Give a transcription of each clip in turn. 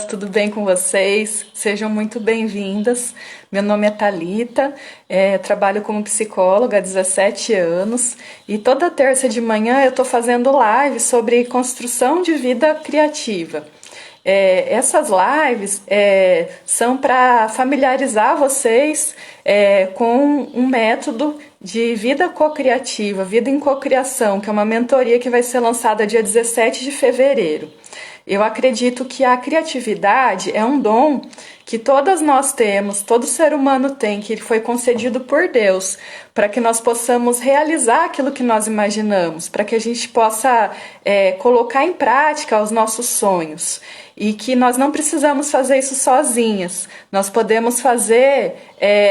Tudo bem com vocês? Sejam muito bem-vindas. Meu nome é Thalita, trabalho como psicóloga há 17 anos e toda terça de manhã eu estou fazendo live sobre construção de vida criativa. Essas lives são para familiarizar vocês com um método de vida co-criativa, vida em cocriação, que é uma mentoria que vai ser lançada dia 17 de fevereiro. Eu acredito que a criatividade é um dom que todas nós temos, todo ser humano tem, que foi concedido por Deus, para que nós possamos realizar aquilo que nós imaginamos, para que a gente possa colocar em prática os nossos sonhos. E que nós não precisamos fazer isso sozinhas, nós podemos fazer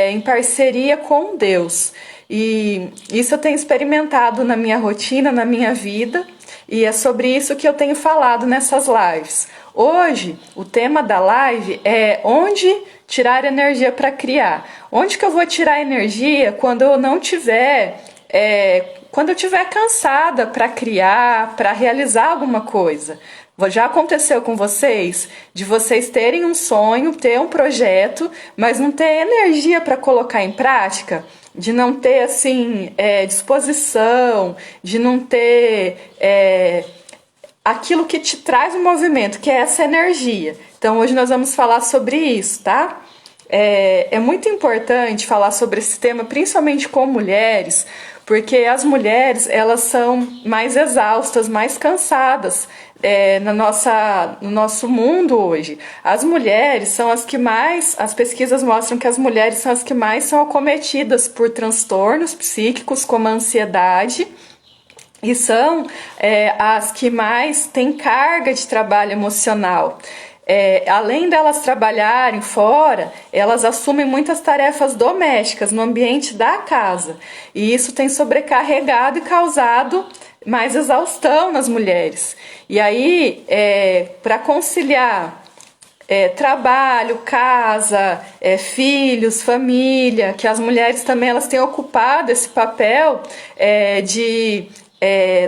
em parceria com Deus. E isso eu tenho experimentado na minha rotina, na minha vida, e é sobre isso que eu tenho falado nessas lives. Hoje, o tema da live é onde tirar energia para criar. Onde que eu vou tirar energia quando eu não tiver... quando eu estiver cansada para criar, para realizar alguma coisa. Já aconteceu com vocês de vocês terem um sonho, ter um projeto, mas não ter energia para colocar em prática? De não ter assim disposição, de não ter aquilo que te traz o movimento, que é essa energia. Então hoje nós vamos falar sobre isso, tá? É muito importante falar sobre esse tema, principalmente com mulheres, porque as mulheres elas são mais exaustas, mais cansadas no nosso mundo hoje. As mulheres são as que mais, as pesquisas mostram que as mulheres são as que mais são acometidas por transtornos psíquicos como a ansiedade, e são as que mais têm carga de trabalho emocional. Além delas trabalharem fora, elas assumem muitas tarefas domésticas no ambiente da casa. E isso tem sobrecarregado e causado mais exaustão nas mulheres. E aí, para conciliar trabalho, casa, filhos, família, que as mulheres também elas têm ocupado esse papel de...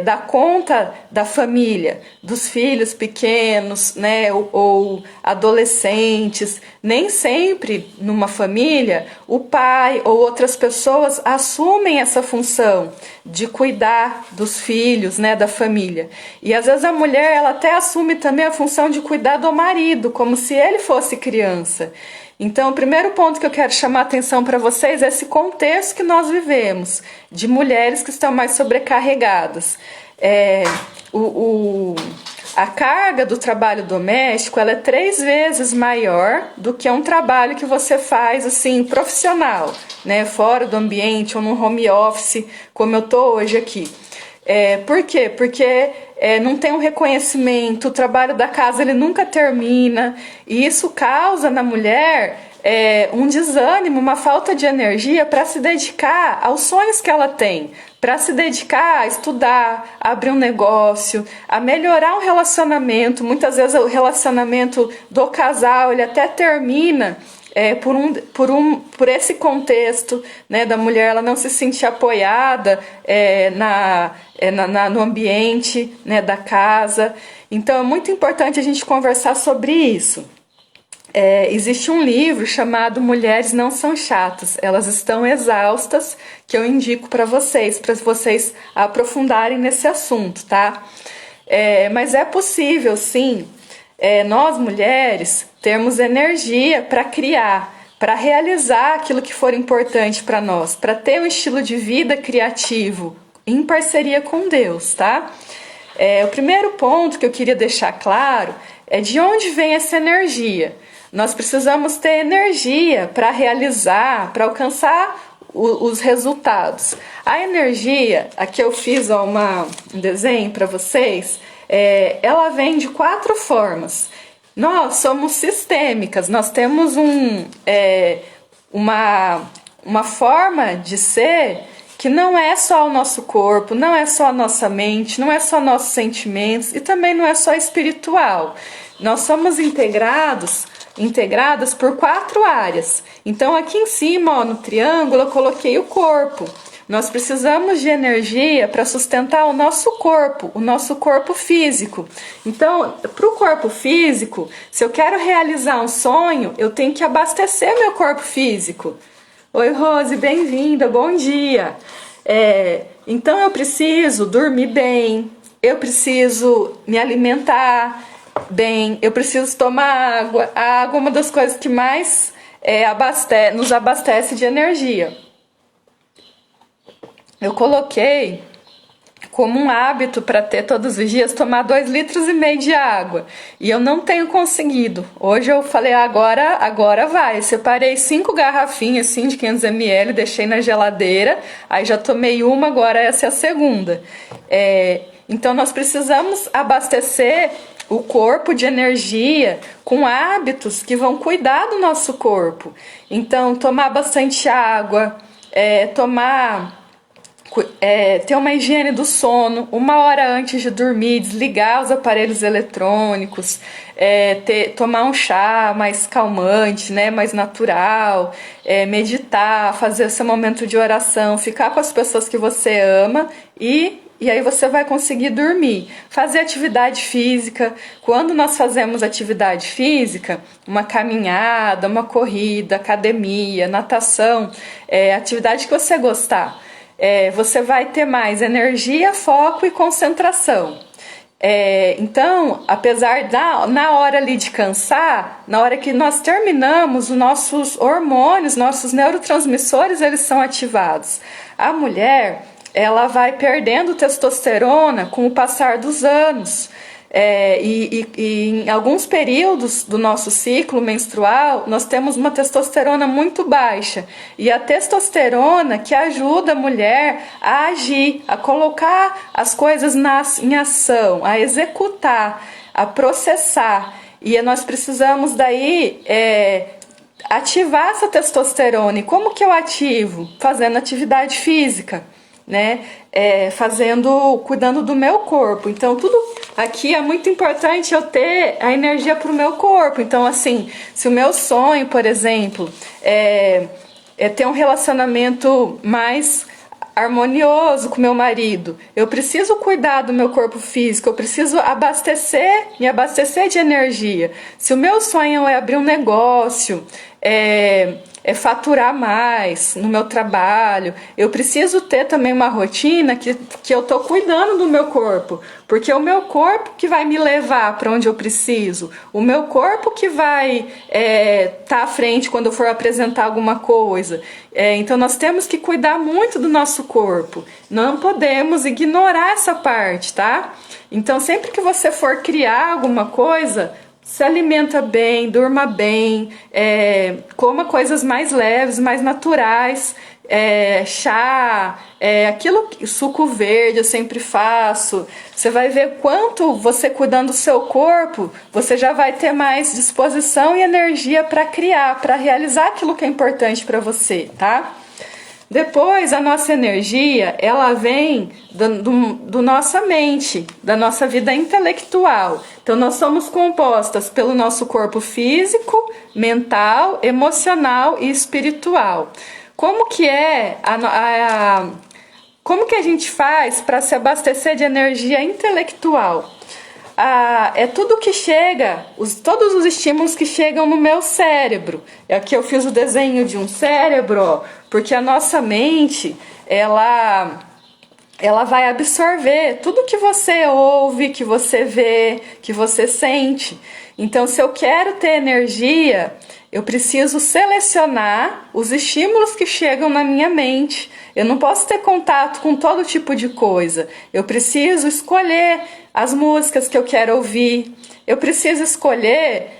dar conta da família, dos filhos pequenos, né, ou adolescentes. Nem sempre numa família o pai ou outras pessoas assumem essa função de cuidar dos filhos, né, da família. E às vezes a mulher ela até assume também a função de cuidar do marido, como se ele fosse criança. Então, o primeiro ponto que eu quero chamar a atenção para vocês é esse contexto que nós vivemos, de mulheres que estão mais sobrecarregadas. A carga do trabalho doméstico ela é 3 vezes maior do que um trabalho que você faz assim, profissional, né, fora do ambiente ou num home office, como eu estou hoje aqui. Por quê? Porque não tem um reconhecimento, o trabalho da casa ele nunca termina, e isso causa na mulher um desânimo, uma falta de energia para se dedicar aos sonhos que ela tem, para se dedicar a estudar, a abrir um negócio, a melhorar um relacionamento. Muitas vezes o relacionamento do casal ele até termina por esse contexto, né, da mulher ela não se sentir apoiada no ambiente, né, da casa. Então é muito importante a gente conversar sobre isso. Existe um livro chamado Mulheres Não São Chatas, elas estão exaustas, que eu indico para vocês aprofundarem nesse assunto, tá? Mas é possível sim, nós mulheres termos energia para criar, para realizar aquilo que for importante para nós, para ter um estilo de vida criativo em parceria com Deus, tá? O primeiro ponto que eu queria deixar claro é de onde vem essa energia. Nós precisamos ter energia para realizar, para alcançar os resultados. A energia, aqui eu fiz um desenho para vocês, ela vem de 4 formas. Nós somos sistêmicas, nós temos uma forma de ser que não é só o nosso corpo, não é só a nossa mente, não é só nossos sentimentos e também não é só espiritual. Nós somos integradas por 4 áreas. Então aqui em cima, no triângulo, eu coloquei o corpo. Nós precisamos de energia para sustentar o nosso corpo físico. Então, para o corpo físico, se eu quero realizar um sonho, eu tenho que abastecer meu corpo físico. Oi, Rose, bem-vinda, bom dia. Então eu preciso dormir bem, eu preciso me alimentar bem, eu preciso tomar água. A água é uma das coisas que mais nos abastece de energia. Eu coloquei como um hábito para ter todos os dias tomar 2,5 litros de água. E eu não tenho conseguido. Hoje eu falei, agora vai. Eu separei 5 garrafinhas assim, de 500 ml, deixei na geladeira. Aí já tomei uma, agora essa é a segunda. Então nós precisamos abastecer o corpo de energia com hábitos que vão cuidar do nosso corpo. Então tomar bastante água, ter uma higiene do sono, 1 hora antes de dormir, desligar os aparelhos eletrônicos, tomar um chá mais calmante, né, mais natural, meditar, fazer esse momento de oração, ficar com as pessoas que você ama e aí você vai conseguir dormir. Fazer atividade física. Quando nós fazemos atividade física, uma caminhada, uma corrida, academia, natação, atividade que você gostar, você vai ter mais energia, foco e concentração. Então, apesar na hora ali de cansar, na hora que nós terminamos, os nossos hormônios, nossos neurotransmissores, eles são ativados. A mulher, ela vai perdendo testosterona com o passar dos anos. E em alguns períodos do nosso ciclo menstrual, nós temos uma testosterona muito baixa. E a testosterona que ajuda a mulher a agir, a colocar as coisas em ação, a executar, a processar. E nós precisamos daí ativar essa testosterona. E como que eu ativo? Fazendo atividade física, né? Cuidando do meu corpo. Então tudo aqui é muito importante eu ter a energia para o meu corpo. Então assim, se o meu sonho, por exemplo, é ter um relacionamento mais harmonioso com meu marido, eu preciso cuidar do meu corpo físico, eu preciso me abastecer de energia. Se o meu sonho é abrir um negócio, faturar mais no meu trabalho, eu preciso ter também uma rotina que eu estou cuidando do meu corpo, porque é o meu corpo que vai me levar para onde eu preciso, o meu corpo que vai tá à frente quando eu for apresentar alguma coisa. Então nós temos que cuidar muito do nosso corpo, não podemos ignorar essa parte, tá? Então sempre que você for criar alguma coisa, se alimenta bem, durma bem, coma coisas mais leves, mais naturais, chá, suco verde eu sempre faço. Você vai ver quanto você cuidando do seu corpo, você já vai ter mais disposição e energia para criar, para realizar aquilo que é importante para você, tá? Depois, a nossa energia, ela vem do nossa mente, da nossa vida intelectual. Então, nós somos compostas pelo nosso corpo físico, mental, emocional e espiritual. Como que como que a gente faz para se abastecer de energia intelectual? É tudo que chega, todos os estímulos que chegam no meu cérebro. Aqui eu fiz o desenho de um cérebro, ó, porque a nossa mente, ela vai absorver tudo que você ouve, que você vê, que você sente. Então, se eu quero ter energia, eu preciso selecionar os estímulos que chegam na minha mente. Eu não posso ter contato com todo tipo de coisa. Eu preciso escolher as músicas que eu quero ouvir. Eu preciso escolher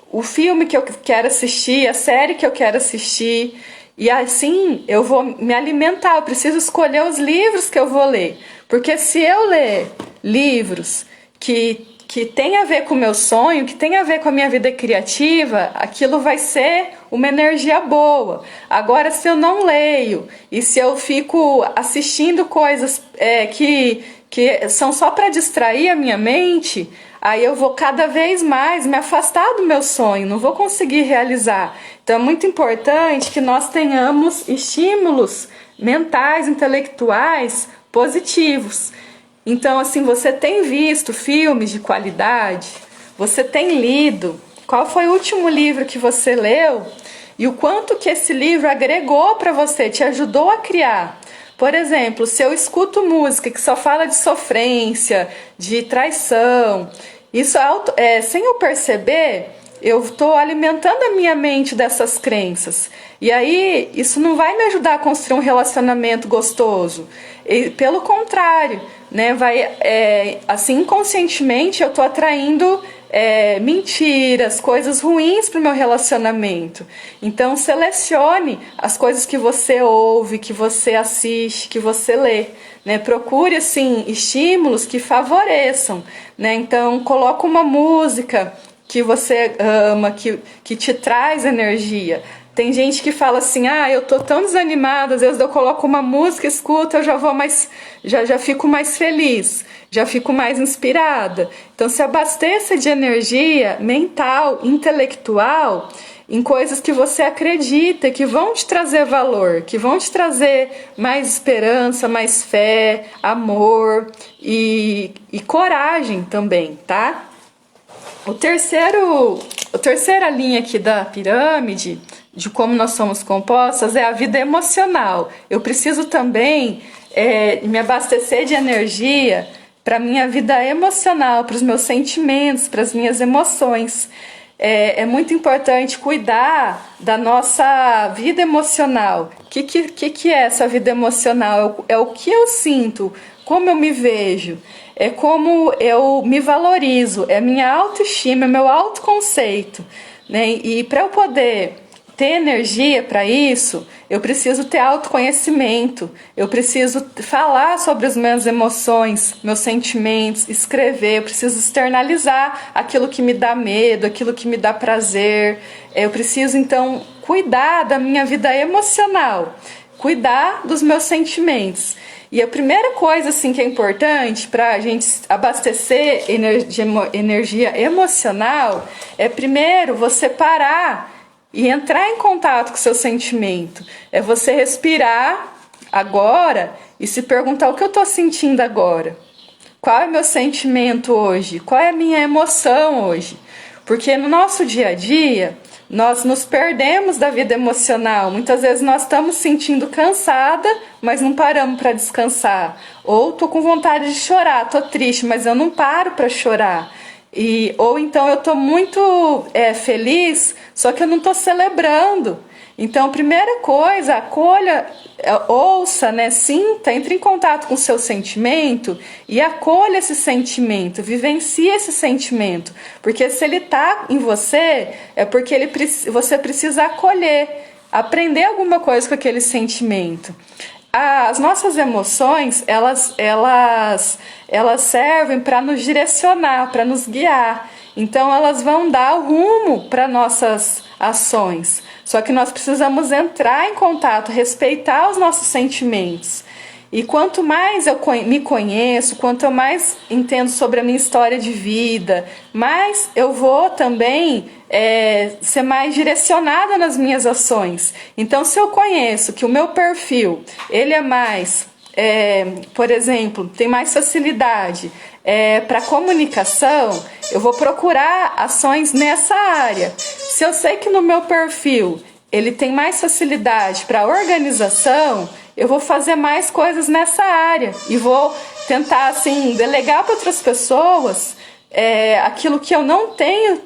o filme que eu quero assistir, a série que eu quero assistir. E assim eu vou me alimentar. Eu preciso escolher os livros que eu vou ler. Porque se eu ler livros que tem a ver com o meu sonho, que tem a ver com a minha vida criativa, aquilo vai ser uma energia boa. Agora, se eu não leio e se eu fico assistindo coisas que são só para distrair a minha mente, aí eu vou cada vez mais me afastar do meu sonho, não vou conseguir realizar. Então é muito importante que nós tenhamos estímulos mentais, intelectuais positivos. Então, assim, você tem visto filmes de qualidade? Você tem lido? Qual foi o último livro que você leu? E o quanto que esse livro agregou para você, te ajudou a criar? Por exemplo, se eu escuto música que só fala de sofrência, de traição, isso sem eu perceber, eu estou alimentando a minha mente dessas crenças. E aí, isso não vai me ajudar a construir um relacionamento gostoso. E, pelo contrário, né, assim, inconscientemente eu estou atraindo mentiras, coisas ruins para o meu relacionamento. Então, selecione as coisas que você ouve, que você assiste, que você lê. Né? Procure, assim, estímulos que favoreçam. Né? Então, coloque uma música que você ama, que te traz energia. Tem gente que fala assim, eu tô tão desanimada, às vezes eu coloco uma música, escuto, eu já fico mais feliz, já fico mais inspirada. Então se abasteça de energia mental, intelectual, em coisas que você acredita, que vão te trazer valor, que vão te trazer mais esperança, mais fé, amor e coragem também, tá? A terceira linha aqui da pirâmide, de como nós somos compostas, é a vida emocional. Eu preciso também me abastecer de energia para a minha vida emocional, para os meus sentimentos, para as minhas emoções. É muito importante cuidar da nossa vida emocional. O que é essa vida emocional? É o que eu sinto, como eu me vejo, é como eu me valorizo, é minha autoestima, é meu autoconceito. Né? E para eu poder ter energia para isso, eu preciso ter autoconhecimento, eu preciso falar sobre as minhas emoções, meus sentimentos, escrever, eu preciso externalizar aquilo que me dá medo, aquilo que me dá prazer. Eu preciso, então, cuidar da minha vida emocional, cuidar dos meus sentimentos. E a primeira coisa assim, que é importante para a gente abastecer energia emocional é, primeiro, você parar e entrar em contato com o seu sentimento. É você respirar agora e se perguntar o que eu estou sentindo agora. Qual é o meu sentimento hoje? Qual é a minha emoção hoje? Porque no nosso dia a dia, nós nos perdemos da vida emocional. Muitas vezes nós estamos sentindo cansada, mas não paramos para descansar. Ou estou com vontade de chorar, estou triste, mas eu não paro para chorar. Ou então eu estou muito feliz, só que eu não estou celebrando. Então, primeira coisa, acolha, ouça, né, sinta, entre em contato com o seu sentimento e acolha esse sentimento, vivencie esse sentimento. Porque se ele está em você, é porque você precisa acolher, aprender alguma coisa com aquele sentimento. As nossas emoções, elas servem para nos direcionar, para nos guiar. Então, elas vão dar o rumo para nossas ações. Só que nós precisamos entrar em contato, respeitar os nossos sentimentos. E quanto mais eu me conheço, quanto eu mais entendo sobre a minha história de vida, mais eu vou também ser mais direcionada nas minhas ações. Então, se eu conheço que o meu perfil, ele é mais, por exemplo, tem mais facilidade para comunicação, eu vou procurar ações nessa área. Se eu sei que no meu perfil ele tem mais facilidade para organização, eu vou fazer mais coisas nessa área e vou tentar assim delegar para outras pessoas aquilo que eu não tenho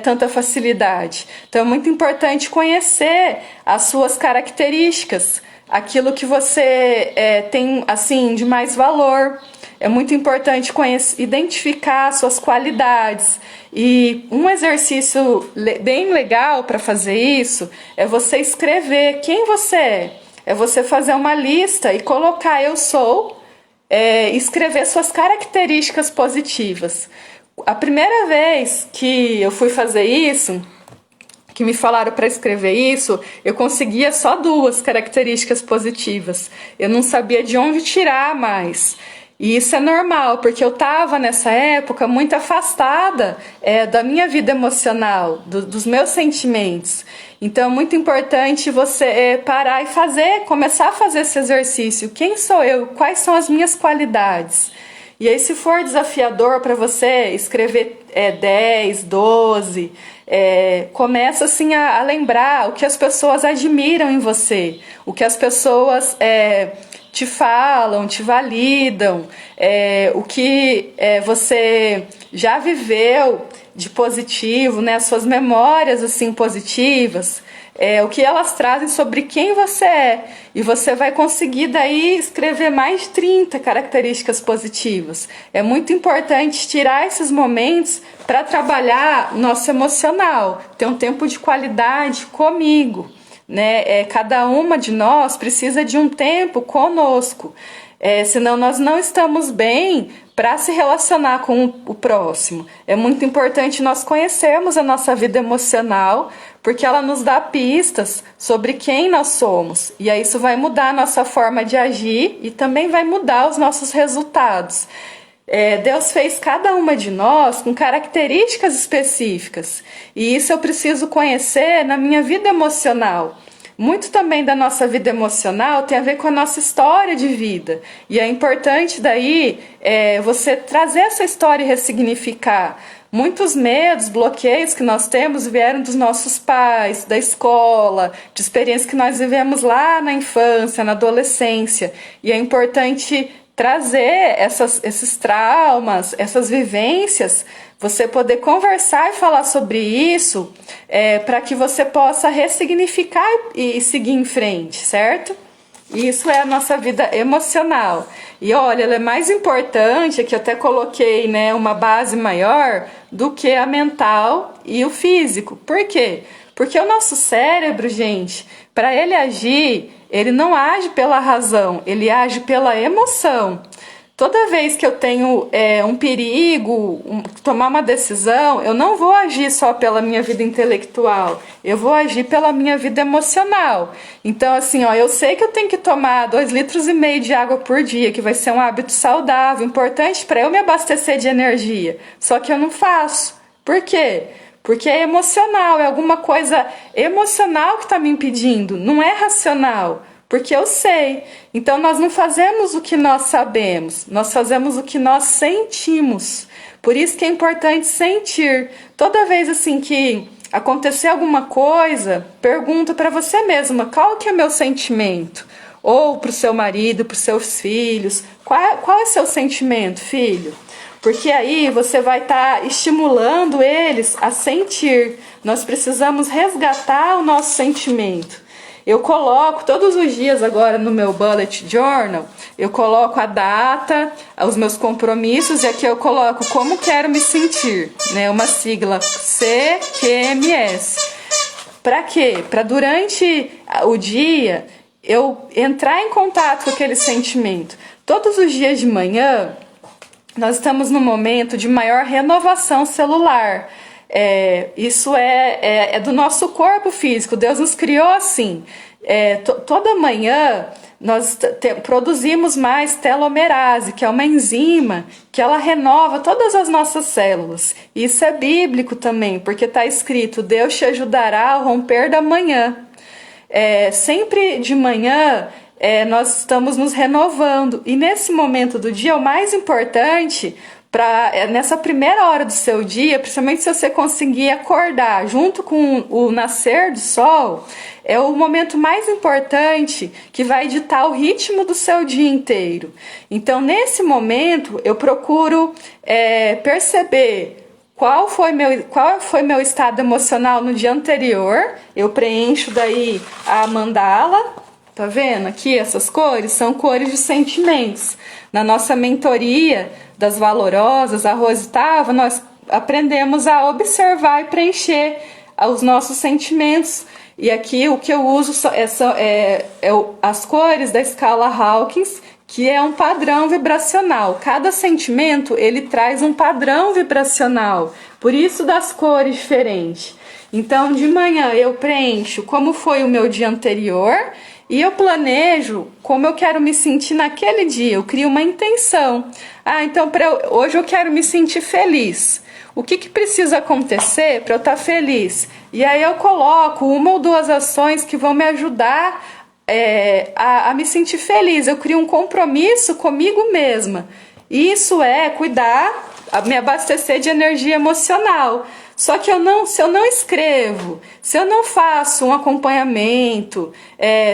tanta facilidade. Então é muito importante conhecer as suas características, aquilo que você tem assim de mais valor. É muito importante identificar as suas qualidades. E um exercício bem legal para fazer isso é você escrever quem você é. É você fazer uma lista e colocar eu sou, escrever suas características positivas. A primeira vez que eu fui fazer isso, que me falaram para escrever isso, eu conseguia só 2 características positivas. Eu não sabia de onde tirar mais. E isso é normal, porque eu estava nessa época muito afastada da minha vida emocional, dos meus sentimentos. Então é muito importante você parar e começar a fazer esse exercício. Quem sou eu? Quais são as minhas qualidades? E aí, se for desafiador para você escrever 10, 12, começa assim a lembrar o que as pessoas admiram em você, o que as pessoas te falam, te validam, o que você já viveu de positivo, né? As suas memórias assim positivas, o que elas trazem sobre quem você é. E você vai conseguir daí escrever mais de 30 características positivas. É muito importante tirar esses momentos para trabalhar nosso emocional, ter um tempo de qualidade comigo, né? Cada uma de nós precisa de um tempo conosco, senão nós não estamos bem para se relacionar com o próximo. É muito importante nós conhecermos a nossa vida emocional, porque ela nos dá pistas sobre quem nós somos. E aí isso vai mudar a nossa forma de agir e também vai mudar os nossos resultados. Deus fez cada uma de nós com características específicas. E isso eu preciso conhecer na minha vida emocional. Muito também da nossa vida emocional tem a ver com a nossa história de vida. E é importante daí você trazer essa história e ressignificar. Muitos medos, bloqueios que nós temos vieram dos nossos pais, da escola, de experiências que nós vivemos lá na infância, na adolescência. E é importante trazer esses traumas, essas vivências, você poder conversar e falar sobre isso, para que você possa ressignificar e seguir em frente, certo? Isso é a nossa vida emocional. E olha, ela é mais importante, aqui eu até coloquei, né, uma base maior do que a mental e o físico. Por quê? Porque o nosso cérebro, gente, para ele agir, ele não age pela razão, ele age pela emoção. Toda vez que eu tenho um perigo, tomar uma decisão, eu não vou agir só pela minha vida intelectual, eu vou agir pela minha vida emocional. Então, assim, eu sei que eu tenho que tomar 2,5 litros de água por dia, que vai ser um hábito saudável, importante para eu me abastecer de energia. Só que eu não faço. Por quê? Porque é emocional, é alguma coisa emocional que está me impedindo, não é racional. Porque eu sei. Então nós não fazemos o que nós sabemos, nós fazemos o que nós sentimos. Por isso que é importante sentir. Toda vez assim que acontecer alguma coisa, pergunta para você mesma, qual que é o meu sentimento? Ou para o seu marido, para os seus filhos, qual é o seu sentimento, filho? Porque aí você vai estar estimulando eles a sentir. Nós precisamos resgatar o nosso sentimento. Eu coloco todos os dias agora no meu bullet journal, eu coloco a data, os meus compromissos, e aqui eu coloco como quero me sentir, né? Uma sigla CQMS. Para quê? Para durante o dia eu entrar em contato com aquele sentimento. Todos os dias de manhã nós estamos num momento de maior renovação celular. Isso é do nosso corpo físico. Deus nos criou assim. Toda manhã nós produzimos mais telomerase, que é uma enzima que ela renova todas as nossas células. Isso é bíblico também, porque está escrito: Deus te ajudará ao romper da manhã. Sempre de manhã nós estamos nos renovando, e nesse momento do dia o mais importante, nessa primeira hora do seu dia, principalmente se você conseguir acordar junto com o nascer do sol, é o momento mais importante que vai ditar o ritmo do seu dia inteiro. Então, nesse momento, eu procuro perceber qual foi meu estado emocional no dia anterior. Eu preencho daí a mandala. Tá vendo aqui essas cores? São cores de sentimentos. Na nossa mentoria das valorosas, a Rose Tava, nós aprendemos a observar e preencher os nossos sentimentos. E aqui o que eu uso são as cores da escala Hawkins, que é um padrão vibracional. Cada sentimento ele traz um padrão vibracional, por isso das cores diferentes. Então, de manhã eu preencho como foi o meu dia anterior, E eu planejo como eu quero me sentir naquele dia, eu crio uma intenção. Então hoje eu quero me sentir feliz. O que precisa acontecer para eu estar feliz? E aí eu coloco 1 ou 2 ações que vão me ajudar a me sentir feliz. Eu crio um compromisso comigo mesma. Isso é cuidar, me abastecer de energia emocional. Só que se eu não escrevo, se eu não faço um acompanhamento,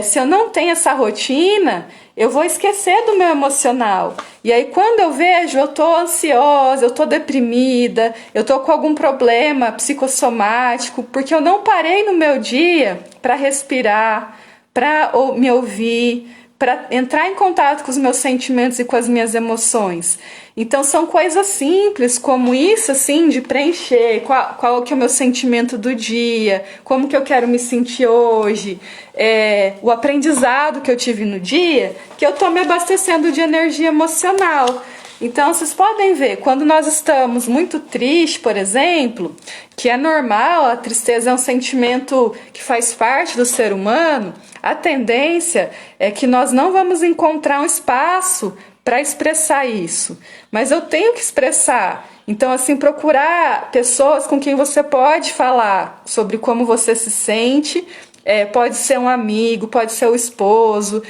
se eu não tenho essa rotina, eu vou esquecer do meu emocional. E aí quando eu vejo, eu tô ansiosa, eu tô deprimida, eu tô com algum problema psicossomático, porque eu não parei no meu dia para respirar, para me ouvir, para entrar em contato com os meus sentimentos e com as minhas emoções. Então são coisas simples como isso, assim, de preencher qual que é o meu sentimento do dia, como que eu quero me sentir hoje, o aprendizado que eu tive no dia, que eu estou me abastecendo de energia emocional. Então vocês podem ver, quando nós estamos muito tristes, por exemplo, que é normal, a tristeza é um sentimento que faz parte do ser humano, a tendência é que nós não vamos encontrar um espaço para expressar isso. Mas eu tenho que expressar. Então, assim, procurar pessoas com quem você pode falar sobre como você se sente. Pode ser um amigo, pode ser o esposo,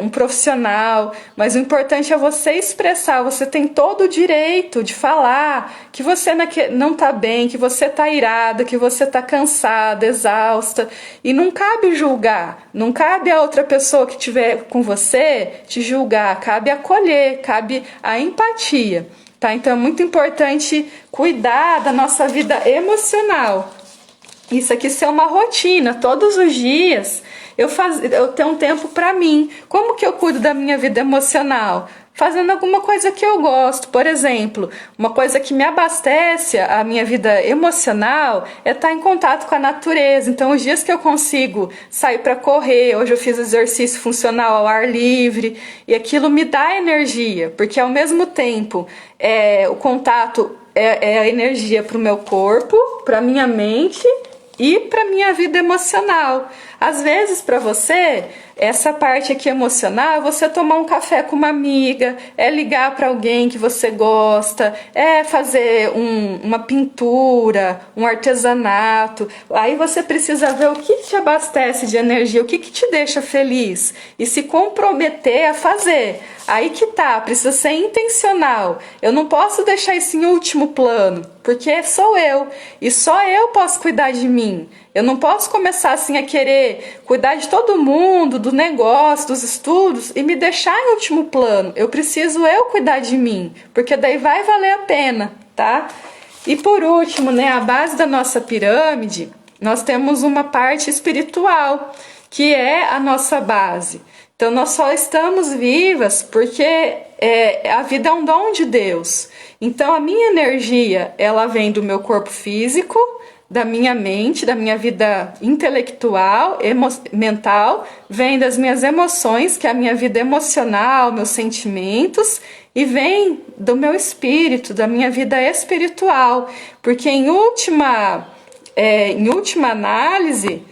um profissional, mas o importante é você expressar. Você tem todo o direito de falar que você não está bem, que você está irada, que você está cansada, exausta, e não cabe julgar, não cabe a outra pessoa que estiver com você te julgar, cabe acolher, cabe a empatia, tá? Então é muito importante cuidar da nossa vida emocional. Isso aqui ser uma rotina, todos os dias eu tenho um tempo para mim. Como que eu cuido da minha vida emocional? Fazendo alguma coisa que eu gosto. Por exemplo, uma coisa que me abastece a minha vida emocional é estar em contato com a natureza. Então, os dias que eu consigo sair para correr, hoje eu fiz exercício funcional ao ar livre, e aquilo me dá energia, porque ao mesmo tempo o contato é a energia para o meu corpo, para a minha mente e para minha vida emocional. Às vezes, para você, essa parte aqui emocional é você tomar um café com uma amiga, é ligar para alguém que você gosta, é fazer uma pintura, um artesanato. Aí você precisa ver o que te abastece de energia, o que te deixa feliz e se comprometer a fazer. Aí que tá, precisa ser intencional. Eu não posso deixar isso em último plano, porque sou eu e só eu posso cuidar de mim. Eu não posso começar assim a querer cuidar de todo mundo, do negócio, dos estudos e me deixar em último plano. Eu preciso cuidar de mim, porque daí vai valer a pena, tá? E por último, né, a base da nossa pirâmide, nós temos uma parte espiritual, que é a nossa base. Então nós só estamos vivas porque a vida é um dom de Deus. Então a minha energia, ela vem do meu corpo físico, da minha mente, da minha vida intelectual, mental, vem das minhas emoções, que é a minha vida emocional, meus sentimentos, e vem do meu espírito, da minha vida espiritual, porque em última análise,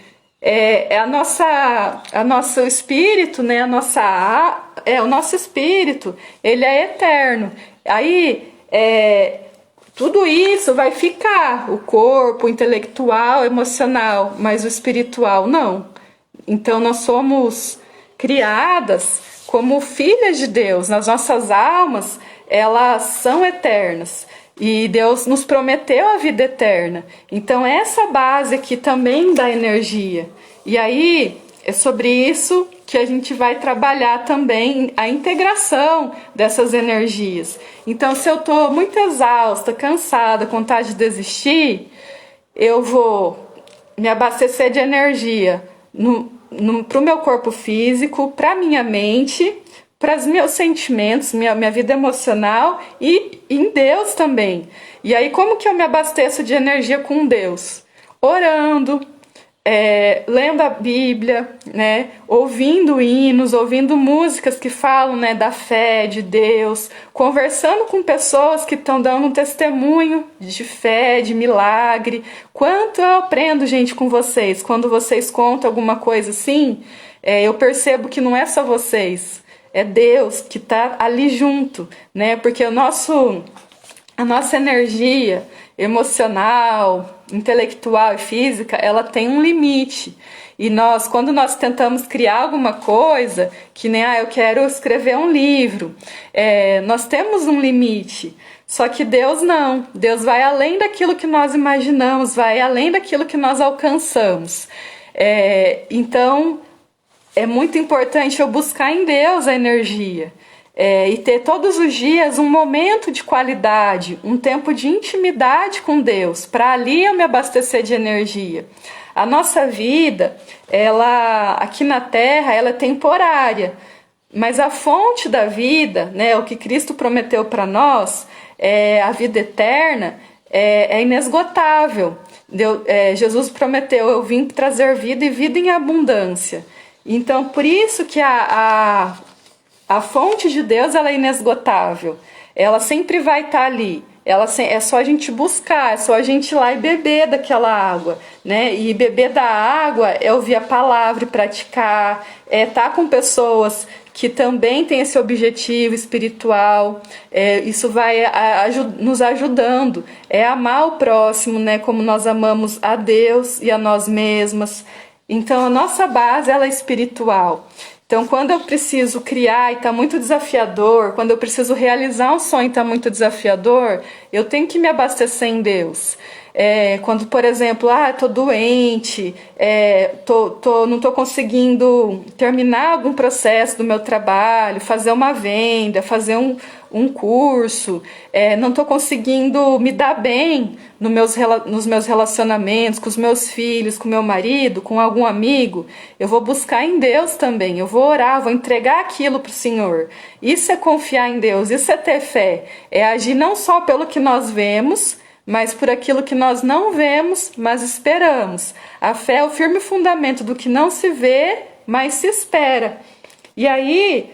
a nosso espírito, né, o nosso espírito, ele é eterno. Aí tudo isso vai ficar, o corpo, o intelectual, o emocional, mas o espiritual não. Então nós somos criadas como filhas de Deus. As nossas almas, elas são eternas. E Deus nos prometeu a vida eterna. Então essa base aqui também dá energia. E aí é sobre isso que a gente vai trabalhar também a integração dessas energias. Então, se eu estou muito exausta, cansada, com vontade de desistir, eu vou me abastecer de energia para o meu corpo físico, para a minha mente, para os meus sentimentos, minha vida emocional e em Deus também. E aí, como que eu me abasteço de energia com Deus? Orando, lendo a Bíblia, né, ouvindo hinos, ouvindo músicas que falam, né, da fé, de Deus, conversando com pessoas que estão dando um testemunho de fé, de milagre. Quanto eu aprendo, gente, com vocês. Quando vocês contam alguma coisa assim, eu percebo que não é só vocês, é Deus que está ali junto, né, porque a nossa energia emocional, intelectual e física, ela tem um limite. E quando nós tentamos criar alguma coisa, que nem, eu quero escrever um livro, nós temos um limite. Só que Deus não. Deus vai além daquilo que nós imaginamos, vai além daquilo que nós alcançamos. Então, é muito importante eu buscar em Deus a energia. E ter todos os dias um momento de qualidade, um tempo de intimidade com Deus, para ali eu me abastecer de energia. A nossa vida, ela aqui na Terra, ela é temporária, mas a fonte da vida, né, o que Cristo prometeu para nós, a vida eterna, é inesgotável. Jesus prometeu: eu vim trazer vida e vida em abundância. Então, por isso que a fonte de Deus, ela é inesgotável. Ela sempre vai estar ali. É só a gente buscar, é só a gente ir lá e beber daquela água, né? E beber da água é ouvir a palavra e praticar, é estar com pessoas que também têm esse objetivo espiritual. Isso vai nos ajudando. É amar o próximo, né? Como nós amamos a Deus e a nós mesmas. Então, a nossa base, ela é espiritual. Então, quando eu preciso criar e está muito desafiador, quando eu preciso realizar um sonho e está muito desafiador, eu tenho que me abastecer em Deus. Quando, por exemplo, estou doente, não estou conseguindo terminar algum processo do meu trabalho, fazer uma venda, fazer um curso, não estou conseguindo me dar bem nos meus relacionamentos, com os meus filhos, com meu marido, com algum amigo, eu vou buscar em Deus também, eu vou orar, vou entregar aquilo para o Senhor. Isso é confiar em Deus, isso é ter fé, é agir não só pelo que nós vemos, mas por aquilo que nós não vemos, mas esperamos. A fé é o firme fundamento do que não se vê, mas se espera. E aí,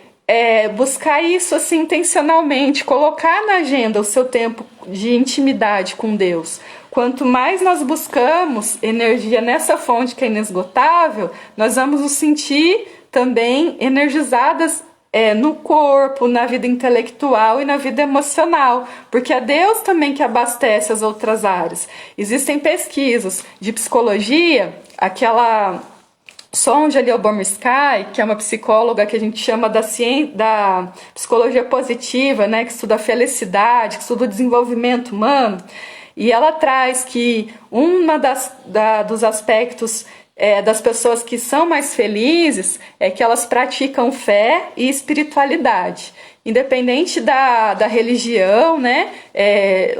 buscar isso assim intencionalmente, colocar na agenda o seu tempo de intimidade com Deus. Quanto mais nós buscamos energia nessa fonte que é inesgotável, nós vamos nos sentir também energizadas no corpo, na vida intelectual e na vida emocional, porque é Deus também que abastece as outras áreas. Existem pesquisas de psicologia, aquela Sonja Lyubomirsky, que é uma psicóloga que a gente chama da psicologia positiva, né, que estuda a felicidade, que estuda o desenvolvimento humano, e ela traz que dos aspectos das pessoas que são mais felizes é que elas praticam fé e espiritualidade. Independente da religião, né?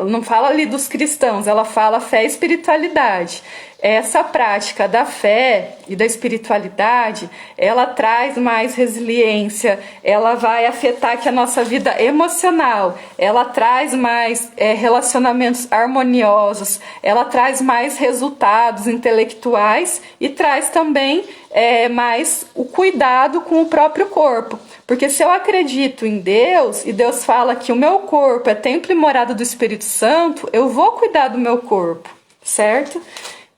Não fala ali dos cristãos, ela fala fé e espiritualidade. Essa prática da fé e da espiritualidade, ela traz mais resiliência, ela vai afetar aqui a nossa vida emocional, ela traz mais relacionamentos harmoniosos, ela traz mais resultados intelectuais e traz também mais o cuidado com o próprio corpo. Porque se eu acredito em Deus, e Deus fala que o meu corpo é templo e morada do Espírito Santo, eu vou cuidar do meu corpo, certo?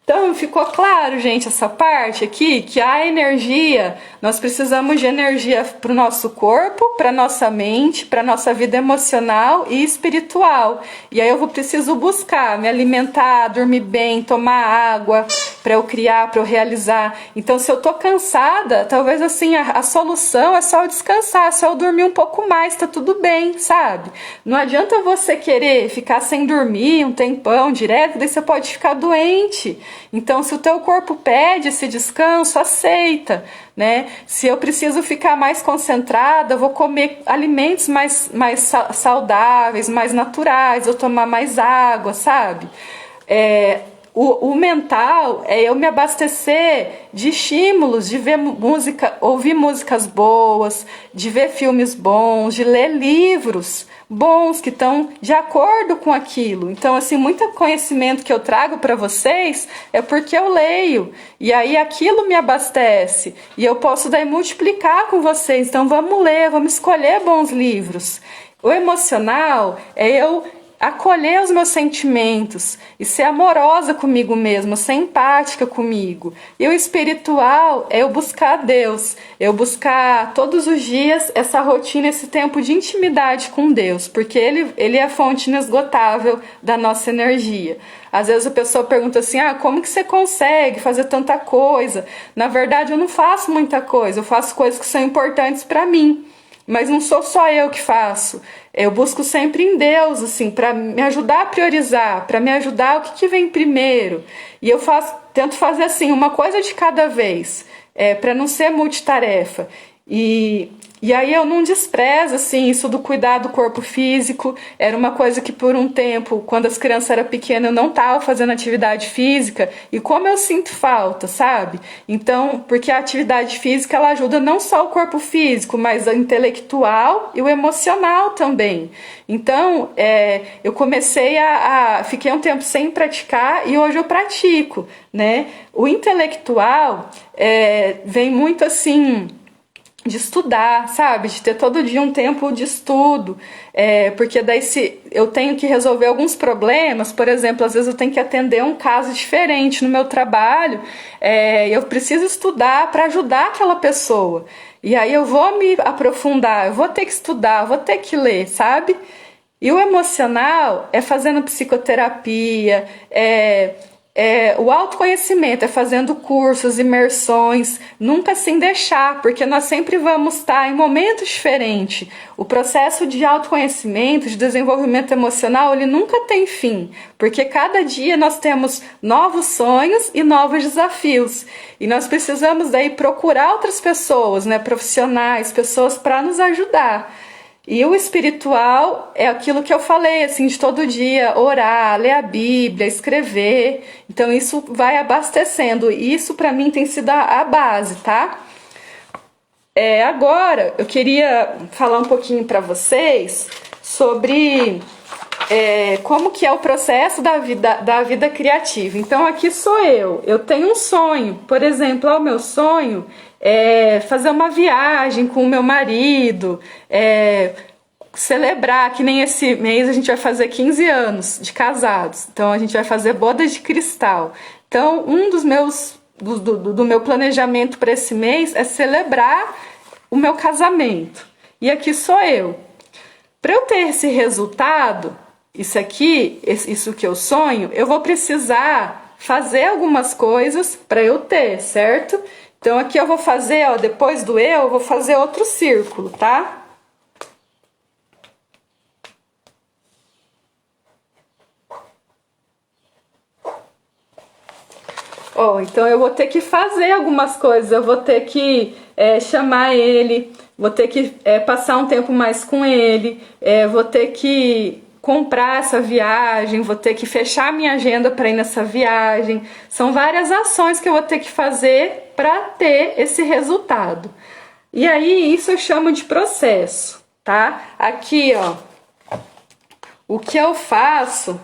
Então, ficou claro, gente, essa parte aqui, que a energia, nós precisamos de energia para o nosso corpo, para a nossa mente, para a nossa vida emocional e espiritual. E aí eu preciso buscar, me alimentar, dormir bem, tomar água, para eu criar, para eu realizar. Então, se eu tô cansada, talvez assim, a solução é só eu descansar, só eu dormir um pouco mais, tá tudo bem, sabe? Não adianta você querer ficar sem dormir um tempão direto, daí você pode ficar doente. Então, se o teu corpo pede esse descanso, aceita, né? Se eu preciso ficar mais concentrada, eu vou comer alimentos mais saudáveis, mais naturais, eu tomar mais água, sabe? O mental é eu me abastecer de estímulos, de ver música, ouvir músicas boas, de ver filmes bons, de ler livros, bons, que estão de acordo com aquilo. Então, assim, muito conhecimento que eu trago para vocês é porque eu leio, e aí aquilo me abastece, e eu posso daí multiplicar com vocês. Então, vamos ler, vamos escolher bons livros. O emocional é eu acolher os meus sentimentos e ser amorosa comigo mesma, ser empática comigo. E o espiritual é eu buscar Deus, eu buscar todos os dias essa rotina, esse tempo de intimidade com Deus, porque ele é a fonte inesgotável da nossa energia. Às vezes a pessoa pergunta assim, como que você consegue fazer tanta coisa? Na verdade, eu não faço muita coisa, eu faço coisas que são importantes para mim. Mas não sou só eu que faço. Eu busco sempre em Deus, assim, para me ajudar a priorizar, para me ajudar o que vem primeiro. E eu tento fazer assim, uma coisa de cada vez, para não ser multitarefa. E aí eu não desprezo, assim, isso do cuidar do corpo físico. Era uma coisa que por um tempo, quando as crianças eram pequenas, eu não estava fazendo atividade física. E como eu sinto falta, sabe? Então, porque a atividade física, ela ajuda não só o corpo físico, mas o intelectual e o emocional também. Então, eu comecei fiquei um tempo sem praticar e hoje eu pratico, né? O intelectual vem muito assim de estudar, sabe? De ter todo dia um tempo de estudo, porque daí se eu tenho que resolver alguns problemas, por exemplo, às vezes eu tenho que atender um caso diferente no meu trabalho, eu preciso estudar para ajudar aquela pessoa, e aí eu vou me aprofundar, eu vou ter que estudar, eu vou ter que ler, sabe? E o emocional é fazendo psicoterapia, o autoconhecimento, é fazendo cursos, imersões, nunca sem deixar, porque nós sempre vamos estar em momentos diferentes. O processo de autoconhecimento, de desenvolvimento emocional, ele nunca tem fim, porque cada dia nós temos novos sonhos e novos desafios. E nós precisamos daí procurar outras pessoas, né, profissionais, pessoas para nos ajudar. E o espiritual é aquilo que eu falei, assim, de todo dia orar, ler a Bíblia, escrever. Então isso vai abastecendo. E isso para mim tem sido a base, tá? Agora eu queria falar um pouquinho para vocês sobre como que é o processo da vida criativa. Então aqui sou eu tenho um sonho. Por exemplo, o meu sonho fazer uma viagem com o meu marido, celebrar, que nem esse mês a gente vai fazer 15 anos de casados, então a gente vai fazer bodas de cristal. Então um dos meus do meu planejamento para esse mês é celebrar o meu casamento, e aqui sou eu. Para eu ter esse resultado, isso que eu sonho, eu vou precisar fazer algumas coisas para eu ter, certo? Então aqui eu vou fazer, depois do eu vou fazer outro círculo, tá? Então eu vou ter que fazer algumas coisas, eu vou ter que chamar ele, vou ter que passar um tempo mais com ele, vou ter que comprar essa viagem, vou ter que fechar minha agenda para ir nessa viagem. São várias ações que eu vou ter que fazer para ter esse resultado. E aí isso eu chamo de processo, tá? Aqui, o que eu faço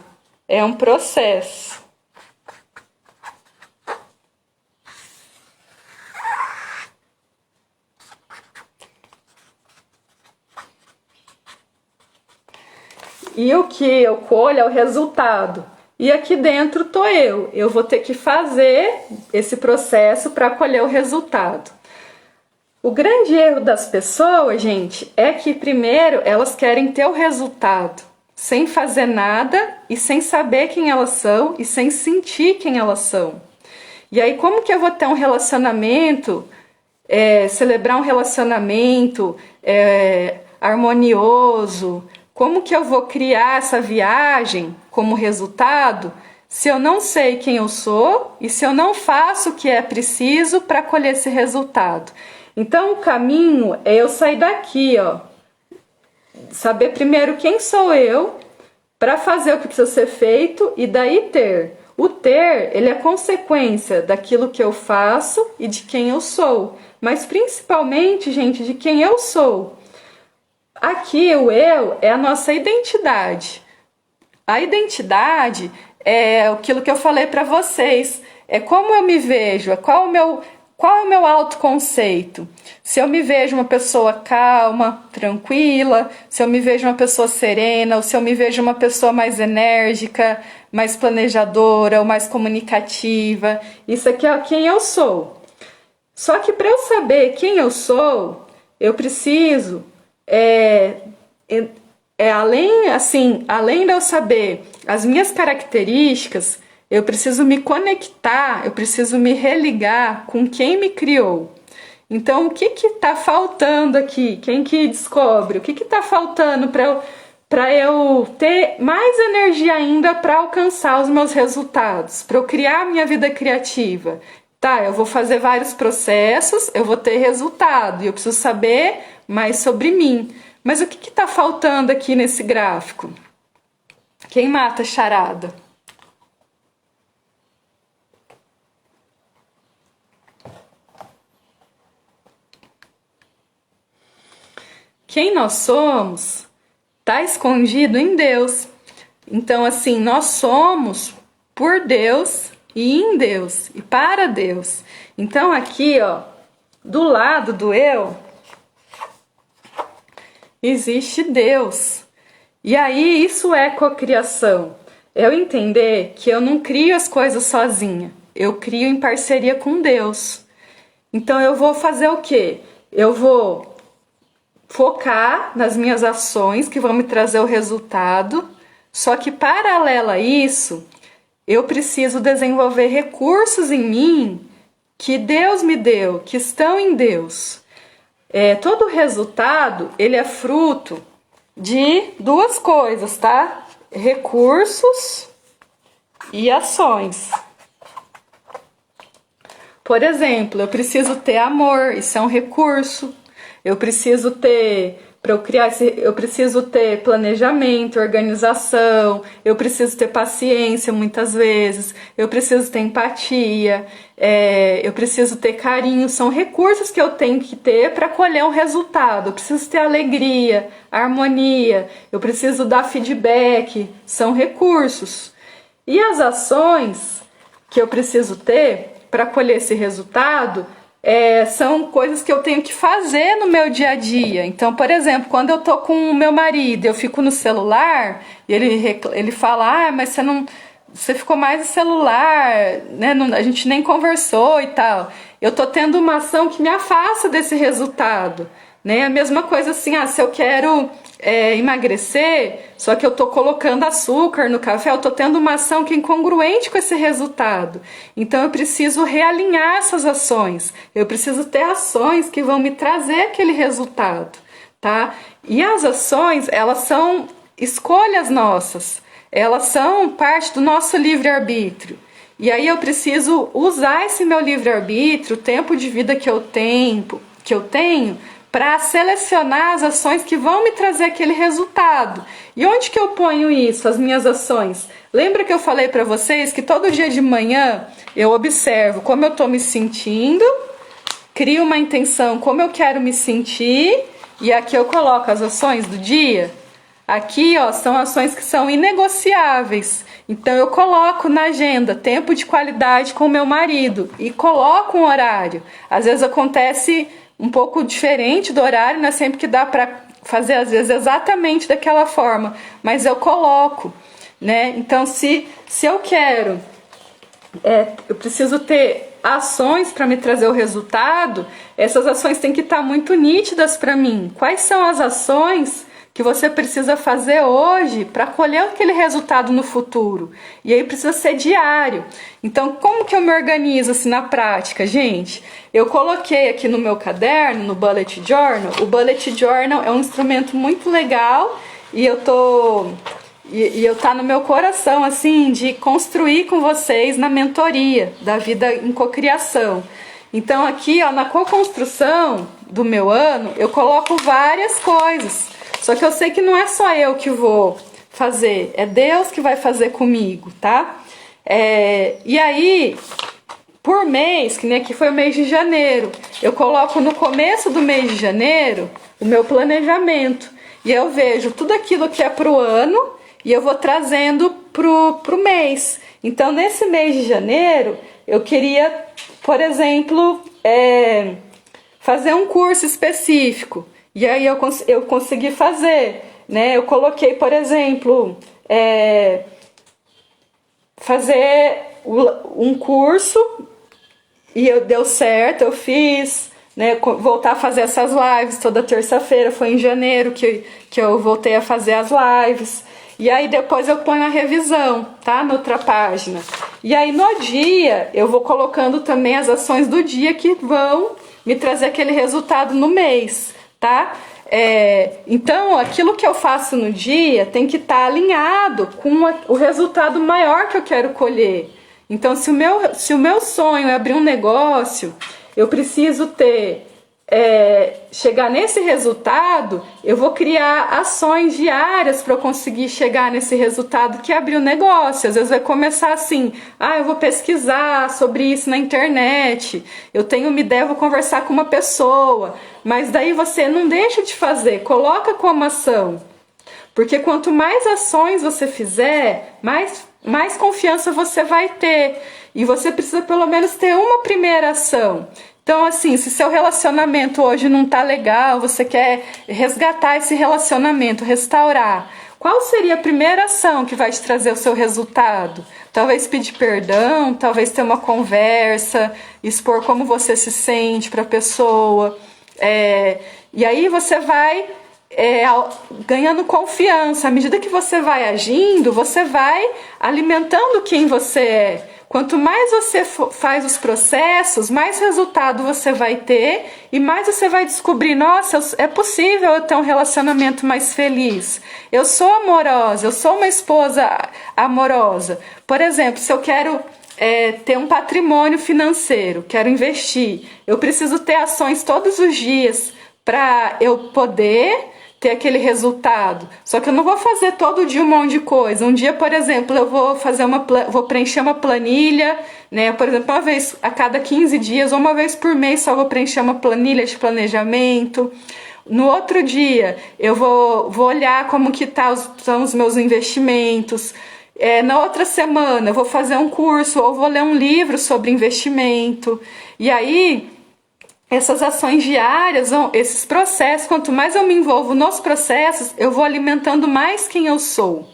é um processo. E o que eu colho é o resultado. E aqui dentro tô eu. Eu vou ter que fazer esse processo para colher o resultado. O grande erro das pessoas, gente, é que primeiro elas querem ter o resultado, sem fazer nada e sem saber quem elas são e sem sentir quem elas são. E aí como que eu vou ter um relacionamento, celebrar um relacionamento harmonioso? Como que eu vou criar essa viagem como resultado se eu não sei quem eu sou e se eu não faço o que é preciso para colher esse resultado? Então o caminho é eu sair daqui, saber primeiro quem sou eu para fazer o que precisa ser feito e daí ter. O ter, ele é consequência daquilo que eu faço e de quem eu sou, mas principalmente, gente, de quem eu sou. aqui o eu é a nossa identidade. A identidade é aquilo que eu falei para vocês, é como eu me vejo, qual é o meu autoconceito. Se eu me vejo uma pessoa calma, tranquila, se eu me vejo uma pessoa serena, ou se eu me vejo uma pessoa mais enérgica, mais planejadora, ou mais comunicativa, isso aqui é quem eu sou. Só que para eu saber quem eu sou, eu preciso além de eu saber as minhas características, eu preciso me conectar, eu preciso me religar com quem me criou. Então, o que está faltando aqui? Quem que descobre? O que está faltando para eu ter mais energia ainda para alcançar os meus resultados, para eu criar a minha vida criativa? Tá, eu vou fazer vários processos, eu vou ter resultado e eu preciso saber mais sobre mim. Mas o que está faltando aqui nesse gráfico? Quem mata a charada? Quem nós somos está escondido em Deus. Então, assim, nós somos por Deus e em Deus e para Deus. Então, aqui, ó, do lado do eu, existe Deus. E aí, isso é cocriação. Eu entender que eu não crio as coisas sozinha. Eu crio em parceria com Deus. Então, eu vou fazer o quê? Eu vou focar nas minhas ações que vão me trazer o resultado, só que paralelo a isso, eu preciso desenvolver recursos em mim que Deus me deu, que estão em Deus. Todo resultado, ele é fruto de duas coisas, tá? Recursos e ações. Por exemplo, eu preciso ter amor, isso é um recurso. Eu preciso ter, para eu criar eu preciso ter planejamento, organização, eu preciso ter paciência muitas vezes, eu preciso ter empatia, eu preciso ter carinho, são recursos que eu tenho que ter para colher um resultado. Eu preciso ter alegria, harmonia, eu preciso dar feedback, são recursos. E as ações que eu preciso ter para colher esse resultado são coisas que eu tenho que fazer no meu dia a dia. Então, por exemplo, quando eu tô com o meu marido, eu fico no celular e ele fala, mas você ficou mais no celular, né? A gente nem conversou e tal. Eu tô tendo uma ação que me afasta desse resultado, né? A mesma coisa assim, se eu quero emagrecer, só que eu tô colocando açúcar no café, eu tô tendo uma ação que é incongruente com esse resultado. Então eu preciso realinhar essas ações. Eu preciso ter ações que vão me trazer aquele resultado, tá? E as ações, elas são escolhas nossas. Elas são parte do nosso livre-arbítrio. E aí eu preciso usar esse meu livre-arbítrio, o tempo de vida que eu tenho, para selecionar as ações que vão me trazer aquele resultado. E onde que eu ponho isso, as minhas ações? Lembra que eu falei para vocês que todo dia de manhã eu observo como eu estou me sentindo, crio uma intenção como eu quero me sentir, e aqui eu coloco as ações do dia. Aqui, são ações que são inegociáveis. Então eu coloco na agenda tempo de qualidade com o meu marido e coloco um horário. Às vezes acontece um pouco diferente do horário, não é sempre que dá para fazer, às vezes, exatamente daquela forma, mas eu coloco, né? Então, se eu quero, eu preciso ter ações para me trazer o resultado, essas ações têm que estar muito nítidas para mim. Quais são as ações que você precisa fazer hoje para colher aquele resultado no futuro? E aí precisa ser diário. Então, como que eu me organizo assim na prática, gente? Eu coloquei aqui no meu caderno, no Bullet Journal. O Bullet Journal é um instrumento muito legal e eu tá no meu coração assim de construir com vocês na mentoria da vida em cocriação. Então, aqui, na co-construção do meu ano, eu coloco várias coisas. Só que eu sei que não é só eu que vou fazer, é Deus que vai fazer comigo, tá? E aí, por mês, que nem aqui foi o mês de janeiro, eu coloco no começo do mês de janeiro o meu planejamento. e eu vejo tudo aquilo que é para o ano e eu vou trazendo pro mês. Então, nesse mês de janeiro, eu queria, por exemplo, fazer um curso específico. E aí eu consegui fazer, né? Eu coloquei, por exemplo, fazer um curso e deu certo, eu fiz, né? Voltar a fazer essas lives toda terça-feira, foi em janeiro que eu voltei a fazer as lives. E aí depois eu ponho a revisão, tá? Na outra página. E aí no dia eu vou colocando também as ações do dia que vão me trazer aquele resultado no mês, tá? Então aquilo que eu faço no dia tem que estar alinhado com o resultado maior que eu quero colher. Então se o meu sonho é abrir um negócio, eu preciso chegar nesse resultado, eu vou criar ações diárias para eu conseguir chegar nesse resultado que é abrir o negócio. Às vezes vai começar assim, eu vou pesquisar sobre isso na internet, eu tenho uma ideia, eu vou conversar com uma pessoa, mas daí você não deixa de fazer, coloca como ação, porque quanto mais ações você fizer, mais confiança você vai ter, e você precisa pelo menos ter uma primeira ação. Então, assim, se seu relacionamento hoje não tá legal, você quer resgatar esse relacionamento, restaurar, qual seria a primeira ação que vai te trazer o seu resultado? Talvez pedir perdão, talvez ter uma conversa, expor como você se sente para a pessoa. E aí você vai ganhando confiança. À medida que você vai agindo, você vai alimentando quem você é. Quanto mais você faz os processos, mais resultado você vai ter e mais você vai descobrir, nossa, é possível eu ter um relacionamento mais feliz. Eu sou amorosa, eu sou uma esposa amorosa. Por exemplo, se eu quero ter um patrimônio financeiro, quero investir, eu preciso ter ações todos os dias para eu poder ter aquele resultado. Só que eu não vou fazer todo dia um monte de coisa. Um dia, por exemplo, eu vou preencher uma planilha, né? Por exemplo, uma vez a cada 15 dias ou uma vez por mês só vou preencher uma planilha de planejamento. No outro dia, eu vou olhar como que são os meus investimentos. Na outra semana, eu vou fazer um curso ou vou ler um livro sobre investimento. E aí, essas ações diárias, esses processos, quanto mais eu me envolvo nos processos, eu vou alimentando mais quem eu sou.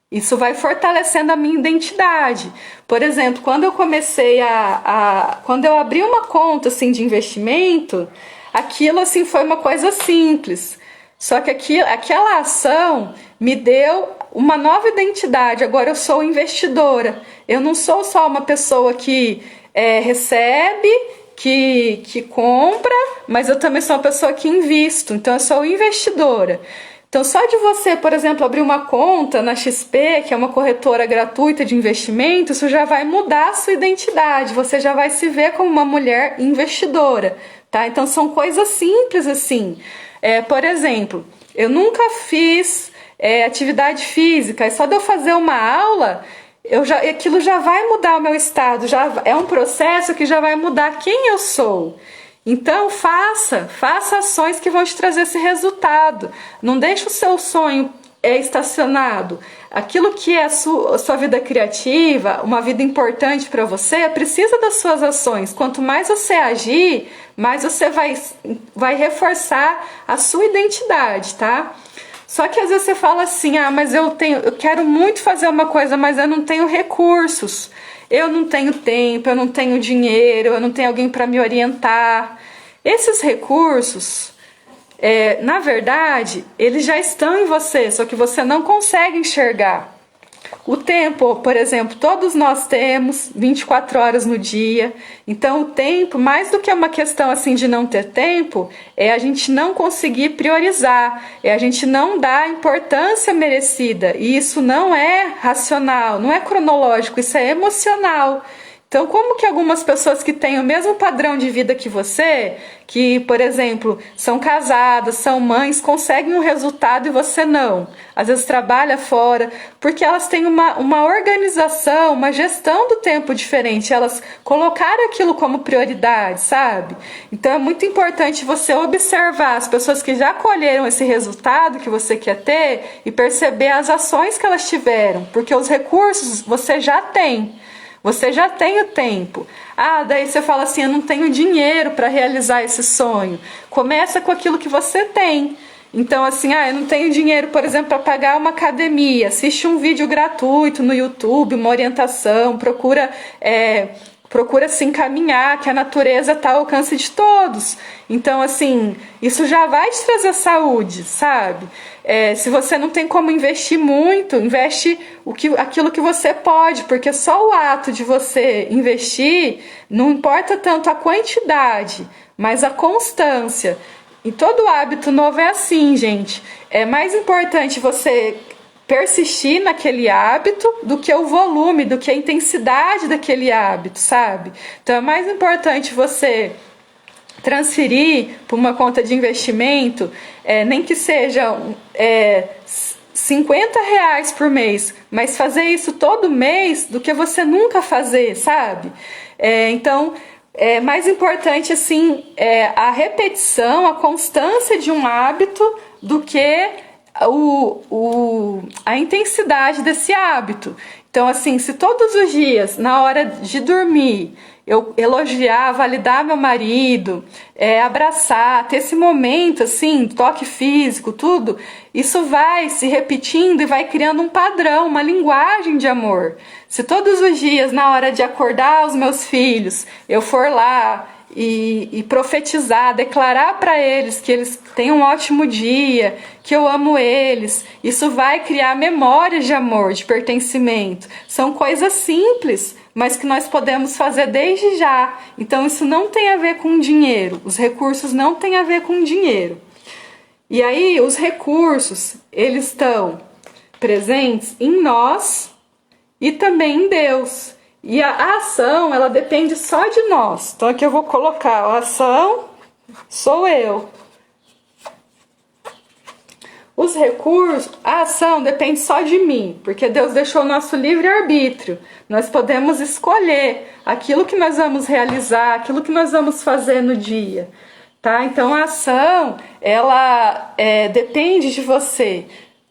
Isso vai fortalecendo a minha identidade. Por exemplo, quando eu comecei quando eu abri uma conta assim, de investimento, aquilo assim, foi uma coisa simples. Só que aquela ação me deu uma nova identidade. Agora eu sou investidora. Eu não sou só uma pessoa que recebe, que compra, mas eu também sou uma pessoa que invisto, então eu sou investidora. Então só de você, por exemplo, abrir uma conta na XP, que é uma corretora gratuita de investimento, isso já vai mudar a sua identidade, você já vai se ver como uma mulher investidora, tá? Então são coisas simples assim. Por exemplo, eu nunca fiz atividade física, e só de eu fazer uma aula, aquilo já vai mudar o meu estado, já é um processo que já vai mudar quem eu sou. Então faça ações que vão te trazer esse resultado. Não deixe o seu sonho estacionado. Aquilo que é a sua vida criativa, uma vida importante para você, precisa das suas ações. Quanto mais você agir, mais você vai reforçar a sua identidade, tá? Só que às vezes você fala assim, mas eu quero muito fazer uma coisa, mas eu não tenho recursos, eu não tenho tempo, eu não tenho dinheiro, eu não tenho alguém para me orientar. Esses recursos, na verdade, eles já estão em você, só que você não consegue enxergar. O tempo, por exemplo, todos nós temos 24 horas no dia. Então o tempo, mais do que uma questão assim de não ter tempo, é a gente não conseguir priorizar, é a gente não dar a importância merecida. E isso não é racional, não é cronológico, isso é emocional. Então, como que algumas pessoas que têm o mesmo padrão de vida que você, que, por exemplo, são casadas, são mães, conseguem um resultado e você não? Às vezes trabalha fora, porque elas têm uma organização, uma gestão do tempo diferente, elas colocaram aquilo como prioridade, sabe? Então, é muito importante você observar as pessoas que já colheram esse resultado que você quer ter e perceber as ações que elas tiveram, porque os recursos você já tem. Você já tem o tempo. Ah, daí você fala assim, eu não tenho dinheiro para realizar esse sonho. Começa com aquilo que você tem. Então, assim, eu não tenho dinheiro, por exemplo, para pagar uma academia. Assiste um vídeo gratuito no YouTube, uma orientação, procura se encaminhar, que a natureza está ao alcance de todos. Então, assim, isso já vai te trazer saúde, sabe? Se você não tem como investir muito, investe aquilo que você pode, porque só o ato de você investir, não importa tanto a quantidade, mas a constância. E todo hábito novo é assim, gente. É mais importante você persistir naquele hábito do que o volume, do que a intensidade daquele hábito, sabe? Então é mais importante você transferir para uma conta de investimento, nem que seja R$ 50 por mês, mas fazer isso todo mês do que você nunca fazer, sabe? Então, é mais importante assim, a repetição, a constância de um hábito do que a intensidade desse hábito. Então, assim, se todos os dias, na hora de dormir, eu elogiar, validar meu marido, abraçar, ter esse momento, assim, toque físico, tudo, isso vai se repetindo e vai criando um padrão, uma linguagem de amor. Se todos os dias, na hora de acordar os meus filhos, eu for lá e profetizar, declarar para eles que eles têm um ótimo dia, que eu amo eles, isso vai criar memórias de amor, de pertencimento. São coisas simples, mas que nós podemos fazer desde já. Então isso não tem a ver com dinheiro, os recursos não têm a ver com dinheiro. E aí os recursos, eles estão presentes em nós e também em Deus. E a ação, ela depende só de nós. Então aqui eu vou colocar, a ação sou eu. Os recursos, a ação depende só de mim, porque Deus deixou o nosso livre-arbítrio. Nós podemos escolher aquilo que nós vamos realizar, aquilo que nós vamos fazer no dia. Tá? Então a ação, ela depende de você.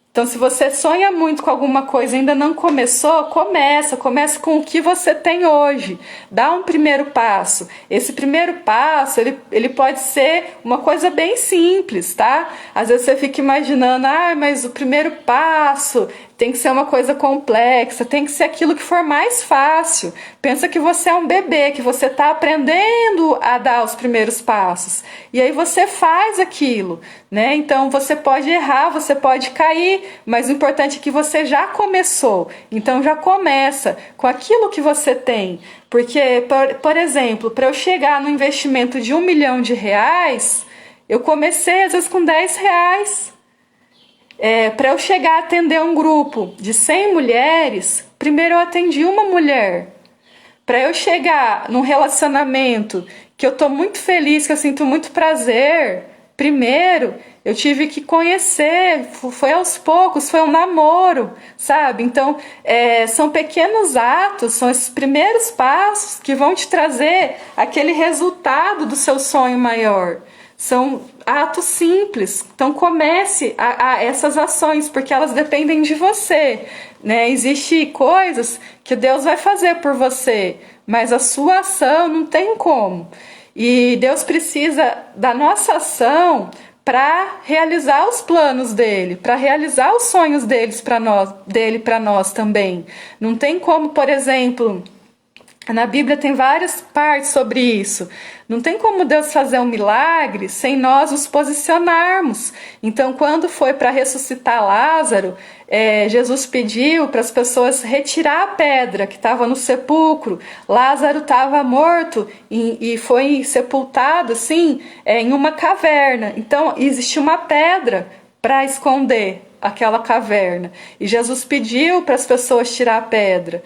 Então, se você sonha muito com alguma coisa e ainda não começou, comece com o que você tem hoje. Dá um primeiro passo. Esse primeiro passo, ele pode ser uma coisa bem simples, tá? Às vezes você fica imaginando, mas o primeiro passo tem que ser uma coisa complexa, tem que ser aquilo que for mais fácil. Pensa que você é um bebê, que você está aprendendo a dar os primeiros passos. E aí você faz aquilo, né? Então você pode errar, você pode cair, mas o importante é que você já começou. Então já começa com aquilo que você tem. Porque, por exemplo, para eu chegar no investimento de R$ 1 milhão, eu comecei às vezes com R$ 10. Para eu chegar a atender um grupo de 100 mulheres, primeiro eu atendi uma mulher. Para eu chegar num relacionamento que eu estou muito feliz, que eu sinto muito prazer, primeiro eu tive que conhecer, foi aos poucos, foi um namoro, sabe? Então, são pequenos atos, são esses primeiros passos que vão te trazer aquele resultado do seu sonho maior. São atos simples, então comece a essas ações, porque elas dependem de você, né? Existem coisas que Deus vai fazer por você, mas a sua ação não tem como. E Deus precisa da nossa ação para realizar os planos dele, para realizar os sonhos dele para nós também. Não tem como, por exemplo, na Bíblia tem várias partes sobre isso. Não tem como Deus fazer um milagre sem nós nos posicionarmos. Então, quando foi para ressuscitar Lázaro, Jesus pediu para as pessoas retirar a pedra que estava no sepulcro. Lázaro estava morto e foi sepultado assim, em uma caverna. Então, existia uma pedra para esconder aquela caverna. E Jesus pediu para as pessoas tirar a pedra.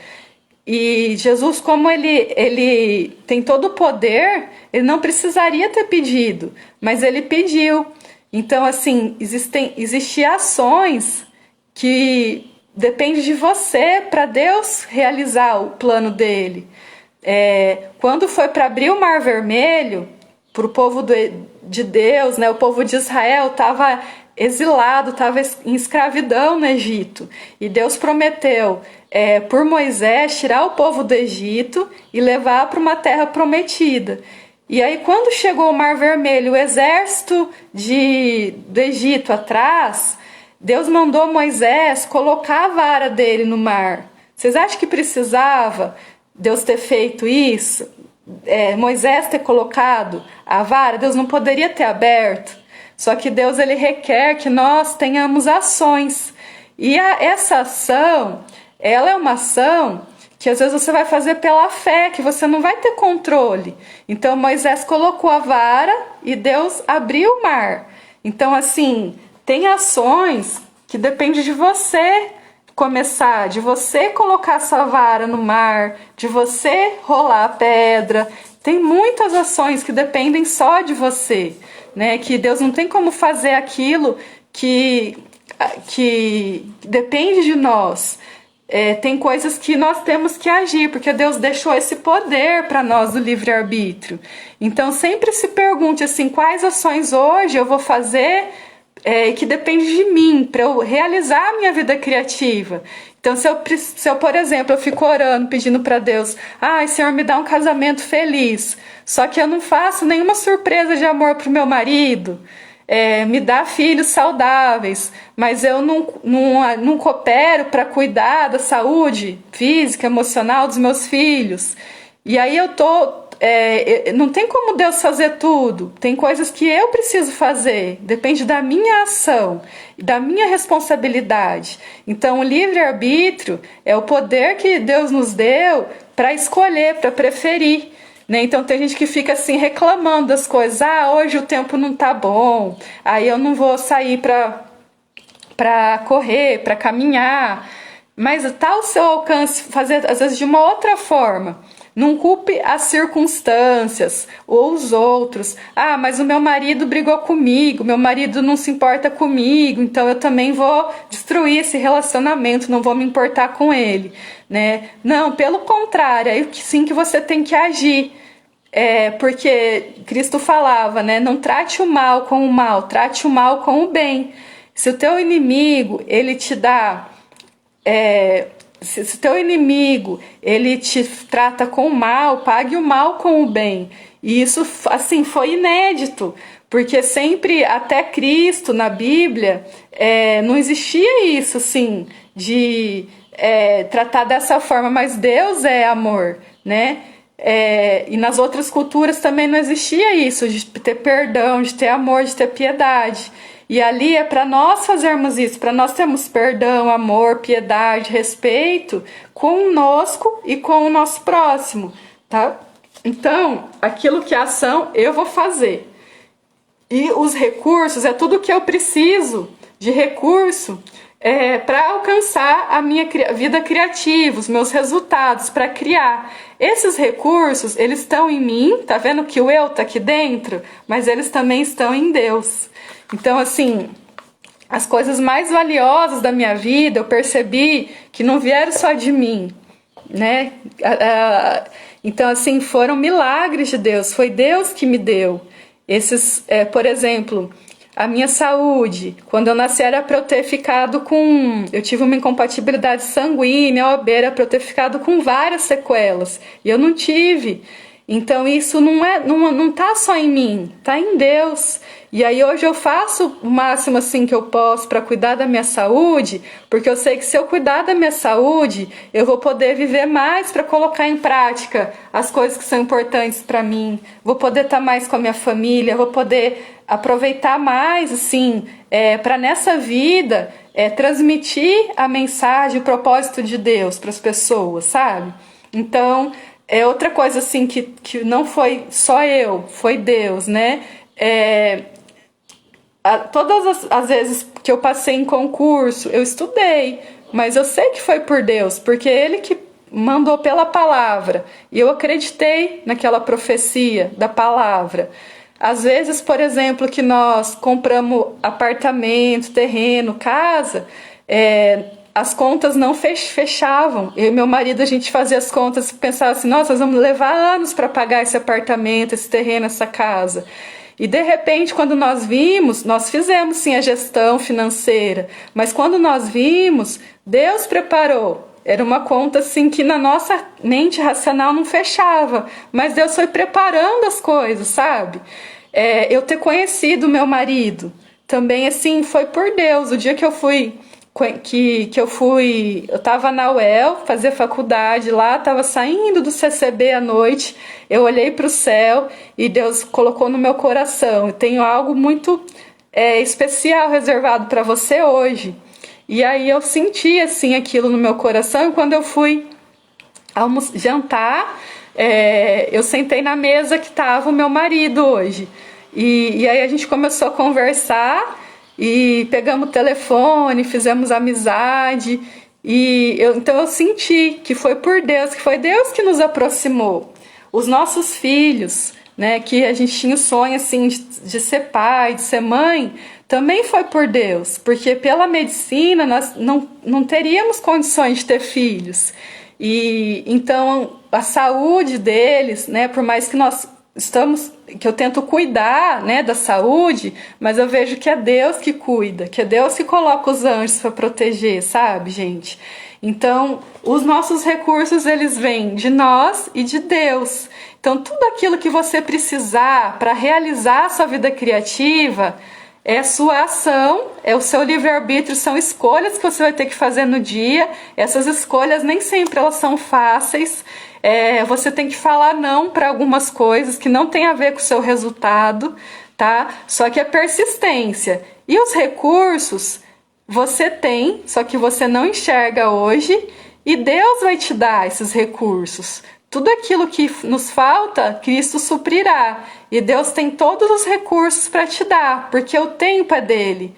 E Jesus, como ele tem todo o poder, ele não precisaria ter pedido, mas ele pediu. Então, assim, existem ações que dependem de você para Deus realizar o plano dele. Quando foi para abrir o Mar Vermelho, para o povo de Deus, né, o povo de Israel estava exilado, estava em escravidão no Egito. E Deus prometeu, por Moisés, tirar o povo do Egito e levar para uma terra prometida. E aí, quando chegou o Mar Vermelho, o exército do Egito atrás, Deus mandou Moisés colocar a vara dele no mar. Vocês acham que precisava Deus ter feito isso? Moisés ter colocado a vara? Deus não poderia ter aberto. Só que Deus, ele requer que nós tenhamos ações. E essa ação, ela é uma ação que às vezes você vai fazer pela fé, que você não vai ter controle. Então Moisés colocou a vara e Deus abriu o mar. Então, assim, tem ações que dependem de você começar, de você colocar essa vara no mar, de você rolar a pedra. Tem muitas ações que dependem só de você, né? Que Deus não tem como fazer aquilo que depende de nós. Tem coisas que nós temos que agir, porque Deus deixou esse poder para nós do livre-arbítrio. Então sempre se pergunte assim, quais ações hoje eu vou fazer que depende de mim, para eu realizar a minha vida criativa. Então se eu, por exemplo, eu fico orando, pedindo para Deus, Senhor, me dá um casamento feliz, só que eu não faço nenhuma surpresa de amor pro meu marido, me dá filhos saudáveis, mas eu não coopero para cuidar da saúde física, emocional dos meus filhos. E aí não tem como Deus fazer tudo. Tem coisas que eu preciso fazer. Depende da minha ação, da minha responsabilidade. Então, o livre-arbítrio é o poder que Deus nos deu para escolher, para preferir. Né? Então tem gente que fica assim reclamando das coisas. Hoje o tempo não tá bom. Aí eu não vou sair para correr, para caminhar. Mas tá ao seu alcance fazer às vezes de uma outra forma. Não culpe as circunstâncias ou os outros. Mas o meu marido brigou comigo, meu marido não se importa comigo, então eu também vou destruir esse relacionamento, não vou me importar com ele, né? Não, pelo contrário, aí sim que você tem que agir. Porque Cristo falava, né? Não trate o mal com o mal, trate o mal com o bem. Se o teu inimigo, ele te dá... Se o teu inimigo, ele te trata com o mal, pague o mal com o bem. E isso, assim, foi inédito, porque sempre, até Cristo, na Bíblia, não existia isso, assim, de tratar dessa forma, mas Deus é amor, né? E nas outras culturas também não existia isso, de ter perdão, de ter amor, de ter piedade. E ali é para nós fazermos isso, para nós termos perdão, amor, piedade, respeito conosco e com o nosso próximo, tá? Então, aquilo que é ação, eu vou fazer. E os recursos, é tudo que eu preciso de recurso para alcançar a minha vida criativa, os meus resultados, para criar. Esses recursos, eles estão em mim, tá vendo que o eu tá aqui dentro? Mas eles também estão em Deus. Então, assim, as coisas mais valiosas da minha vida, eu percebi que não vieram só de mim, né? Então, assim, foram milagres de Deus, foi Deus que me deu. Por exemplo, a minha saúde, quando eu nasci era para eu ter ficado eu tive uma incompatibilidade sanguínea, era para eu ter ficado com várias sequelas, e eu não tive. Então isso não tá só em mim, tá em Deus. E aí hoje eu faço o máximo assim que eu posso para cuidar da minha saúde, porque eu sei que se eu cuidar da minha saúde, eu vou poder viver mais para colocar em prática as coisas que são importantes para mim. Vou poder estar mais com a minha família, vou poder aproveitar mais assim, para nessa vida transmitir a mensagem, o propósito de Deus para as pessoas, sabe? Então, outra coisa assim que não foi só eu, foi Deus, né? Todas as vezes que eu passei em concurso, eu estudei, mas eu sei que foi por Deus, porque Ele que mandou pela palavra e eu acreditei naquela profecia da palavra. Às vezes, por exemplo, que nós compramos apartamento, terreno, casa, as contas não fechavam. Eu e meu marido, a gente fazia as contas e pensava assim, nossa, nós vamos levar anos para pagar esse apartamento, esse terreno, essa casa. E de repente, quando nós vimos, nós fizemos sim a gestão financeira, mas quando nós vimos, Deus preparou. Era uma conta assim que na nossa mente racional não fechava, mas Deus foi preparando as coisas, sabe? Eu ter conhecido meu marido também assim foi por Deus. O dia que eu fui eu estava na UEL, fazer faculdade lá, estava saindo do CCB à noite, eu olhei para o céu e Deus colocou no meu coração, eu tenho algo muito especial reservado para você hoje. E aí eu senti assim aquilo no meu coração, e quando eu fui jantar, eu sentei na mesa que estava o meu marido hoje, e aí a gente começou a conversar, e pegamos o telefone, fizemos amizade, então eu senti que foi por Deus, que foi Deus que nos aproximou. Os nossos filhos, né, que a gente tinha o sonho assim, de ser pai, de ser mãe, também foi por Deus, porque pela medicina nós não teríamos condições de ter filhos. E então a saúde deles, né, por mais que que eu tento cuidar, né, da saúde, mas eu vejo que é Deus que cuida, que é Deus que coloca os anjos para proteger, sabe, gente? Então, os nossos recursos, eles vêm de nós e de Deus. Então, tudo aquilo que você precisar para realizar a sua vida criativa é a sua ação, é o seu livre-arbítrio, são escolhas que você vai ter que fazer no dia. Essas escolhas nem sempre elas são fáceis. Você tem que falar não para algumas coisas que não tem a ver com o seu resultado, tá? Só que é persistência. E os recursos você tem, só que você não enxerga hoje, e Deus vai te dar esses recursos. Tudo aquilo que nos falta, Cristo suprirá. E Deus tem todos os recursos para te dar, porque o tempo é dele,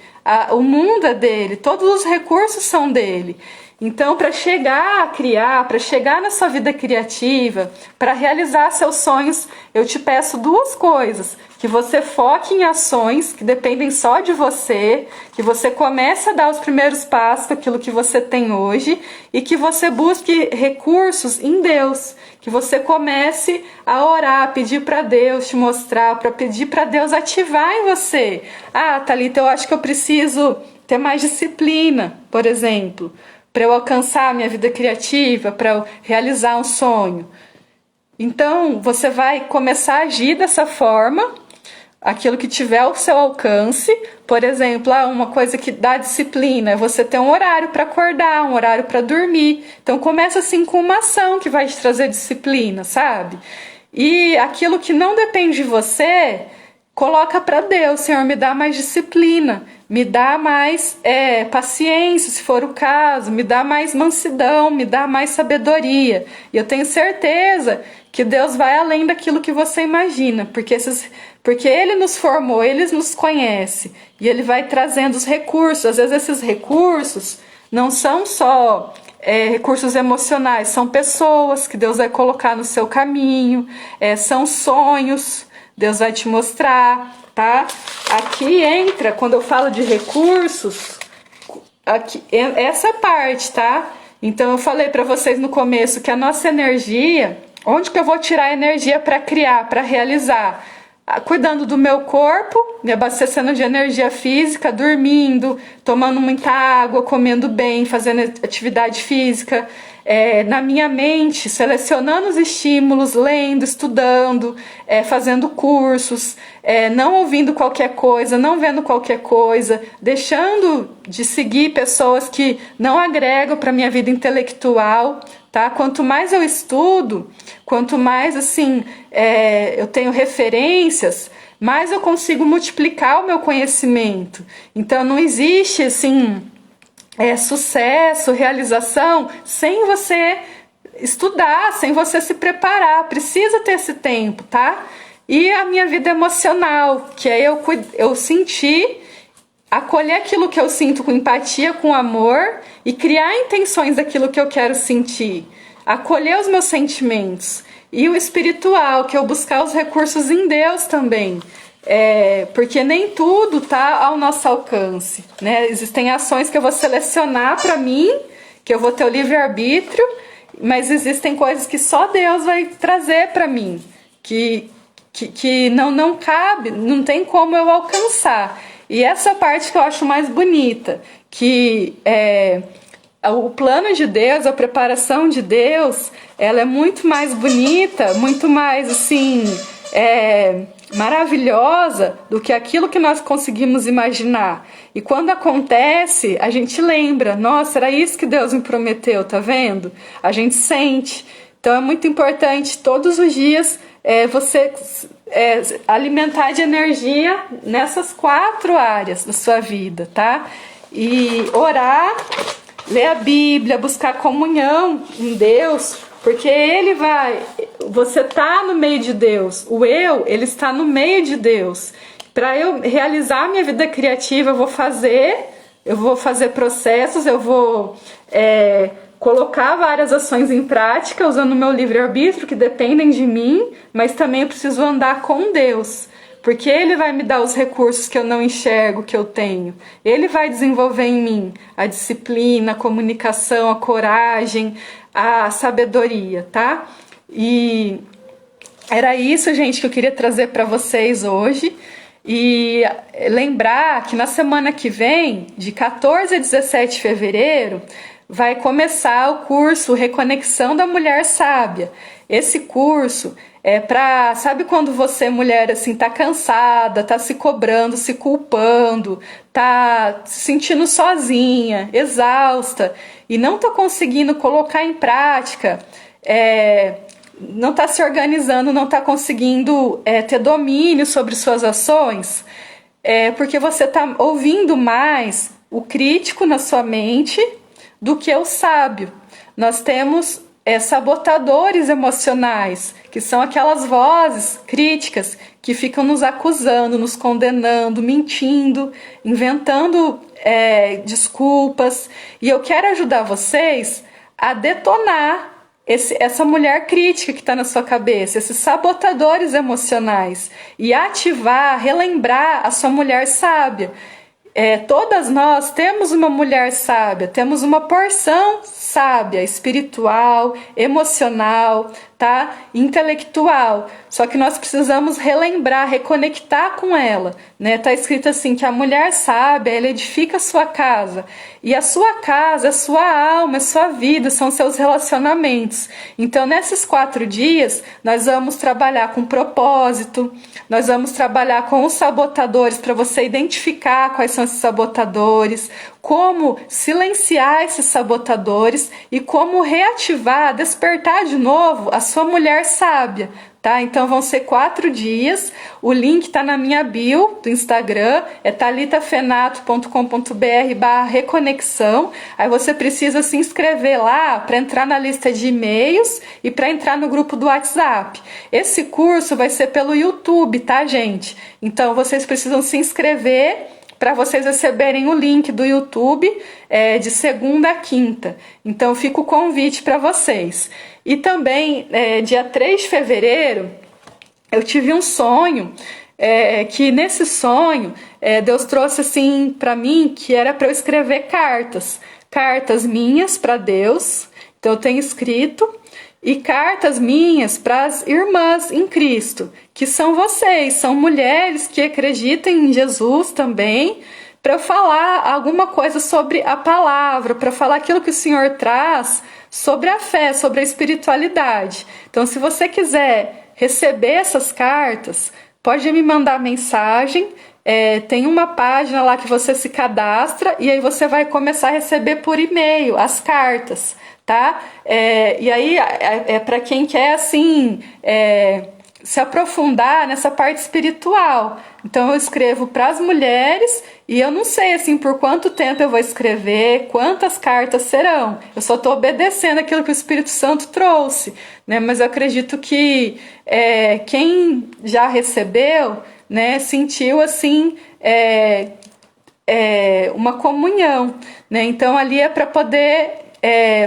o mundo é dele, todos os recursos são dele. Então, para chegar a criar, para chegar na sua vida criativa, para realizar seus sonhos, eu te peço duas coisas: que você foque em ações que dependem só de você, que você comece a dar os primeiros passos com aquilo que você tem hoje, e que você busque recursos em Deus, que você comece a orar, a pedir para Deus te mostrar, para pedir para Deus ativar em você. Ah, Thalita, eu acho que eu preciso ter mais disciplina, por exemplo, para eu alcançar a minha vida criativa, para eu realizar um sonho. Então, você vai começar a agir dessa forma, aquilo que tiver ao seu alcance. Por exemplo, uma coisa que dá disciplina é você ter um horário para acordar, um horário para dormir. Então, começa assim com uma ação que vai te trazer disciplina, sabe? E aquilo que não depende de você, coloca para Deus: Senhor, me dá mais disciplina, me dá mais paciência, se for o caso, me dá mais mansidão, me dá mais sabedoria. E eu tenho certeza que Deus vai além daquilo que você imagina, porque Ele nos formou, Ele nos conhece, e Ele vai trazendo os recursos. Às vezes esses recursos não são só recursos emocionais, são pessoas que Deus vai colocar no seu caminho, são sonhos, Deus vai te mostrar, tá? Aqui entra, quando eu falo de recursos, aqui, essa parte, tá? Então eu falei para vocês no começo que a nossa energia, onde que eu vou tirar energia para criar, para realizar? Cuidando do meu corpo, me abastecendo de energia física, dormindo, tomando muita água, comendo bem, fazendo atividade física. Na minha mente, selecionando os estímulos, lendo, estudando, fazendo cursos, não ouvindo qualquer coisa, não vendo qualquer coisa, deixando de seguir pessoas que não agregam para a minha vida intelectual, tá? Quanto mais eu estudo, quanto mais assim eu tenho referências, mais eu consigo multiplicar o meu conhecimento. Então não existe assim sucesso, realização sem você estudar, sem você se preparar. Precisa ter esse tempo, tá? E a minha vida emocional, que aí eu sentir, acolher aquilo que eu sinto com empatia, com amor, e criar intenções daquilo que eu quero sentir. acolher os meus sentimentos. E o espiritual, que é eu buscar os recursos em Deus também. Porque nem tudo está ao nosso alcance, né? Existem ações que eu vou selecionar para mim, que eu vou ter o livre-arbítrio, mas existem coisas que só Deus vai trazer para mim, que não cabe, não tem como eu alcançar. E essa parte que eu acho mais bonita, que o plano de Deus, a preparação de Deus, ela é muito mais bonita, muito mais assim, maravilhosa do que aquilo que nós conseguimos imaginar. E quando acontece, a gente lembra, nossa, era isso que Deus me prometeu, tá vendo? A gente sente. Então é muito importante todos os dias você alimentar de energia nessas 4 áreas da sua vida, tá? E orar, ler a Bíblia, buscar comunhão em Deus, porque você tá no meio de Deus, ele está no meio de Deus. Para eu realizar minha vida criativa, eu vou fazer processos, eu vou colocar várias ações em prática, usando o meu livre-arbítrio, que dependem de mim, mas também eu preciso andar com Deus, porque Ele vai me dar os recursos que eu não enxergo, que eu tenho. Ele vai desenvolver em mim a disciplina, a comunicação, a coragem, a sabedoria, tá? E era isso, gente, que eu queria trazer para vocês hoje. E lembrar que na semana que vem, de 14 a 17 de fevereiro, vai começar o curso Reconexão da Mulher Sábia. Esse curso é para, sabe quando você, mulher, assim, tá cansada, tá se cobrando, se culpando, tá se sentindo sozinha, exausta, e não tá conseguindo colocar em prática, não está se organizando, não está conseguindo ter domínio sobre suas ações, porque você está ouvindo mais o crítico na sua mente do que o sábio. Nós temos sabotadores emocionais, que são aquelas vozes críticas que ficam nos acusando, nos condenando, mentindo, inventando desculpas. E eu quero ajudar vocês a detonar essa mulher crítica que está na sua cabeça, esses sabotadores emocionais, e ativar, relembrar a sua mulher sábia. Todas nós temos uma mulher sábia, temos uma porção sábia, espiritual, emocional, tá? Intelectual. Só que nós precisamos relembrar, reconectar com ela, né? Tá escrito assim que a mulher sábia, ela edifica a sua casa. E a sua casa, a sua alma, a sua vida, são seus relacionamentos. Então, nesses 4 dias, nós vamos trabalhar com propósito, nós vamos trabalhar com os sabotadores para você identificar quais são esses sabotadores, como silenciar esses sabotadores e como reativar, despertar de novo a sua mulher sábia, tá? Então vão ser 4 dias, o link tá na minha bio do Instagram, é thalitafenato.com.br/reconexão, aí você precisa se inscrever lá para entrar na lista de e-mails e para entrar no grupo do WhatsApp. Esse curso vai ser pelo YouTube, tá, gente? Então vocês precisam se inscrever para vocês receberem o link do YouTube de segunda a quinta. Então fica o convite para vocês. E também, dia 3 de fevereiro, eu tive um sonho, que nesse sonho, Deus trouxe assim para mim, que era para eu escrever cartas minhas para Deus. Então eu tenho escrito, e cartas minhas para as irmãs em Cristo, que são vocês, são mulheres que acreditam em Jesus também, para eu falar alguma coisa sobre a palavra, para falar aquilo que o Senhor traz sobre a fé, sobre a espiritualidade. Então, se você quiser receber essas cartas, pode me mandar mensagem. Tem uma página lá que você se cadastra e aí você vai começar a receber por e-mail as cartas, tá? E aí para quem quer assim se aprofundar nessa parte espiritual. Então eu escrevo para as mulheres e eu não sei assim por quanto tempo eu vou escrever, quantas cartas serão. Eu só estou obedecendo aquilo que o Espírito Santo trouxe, né? Mas eu acredito que quem já recebeu, né, sentiu assim uma comunhão, né? Então ali é para poder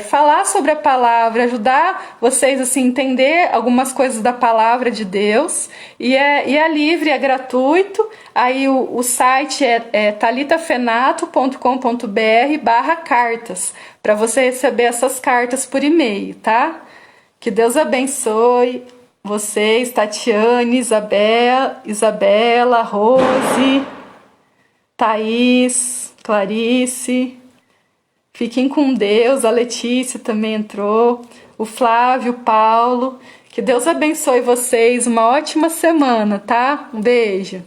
falar sobre a palavra, ajudar vocês assim, entender algumas coisas da palavra de Deus. E é livre, é gratuito. Aí o site é talitafenato.com.br/cartas, para você receber essas cartas por e-mail, tá? Que Deus abençoe vocês, Tatiane, Isabela, Rose, Thaís, Clarice. Fiquem com Deus. A Letícia também entrou, o Flávio, o Paulo. Que Deus abençoe vocês. Uma ótima semana, tá? Um beijo.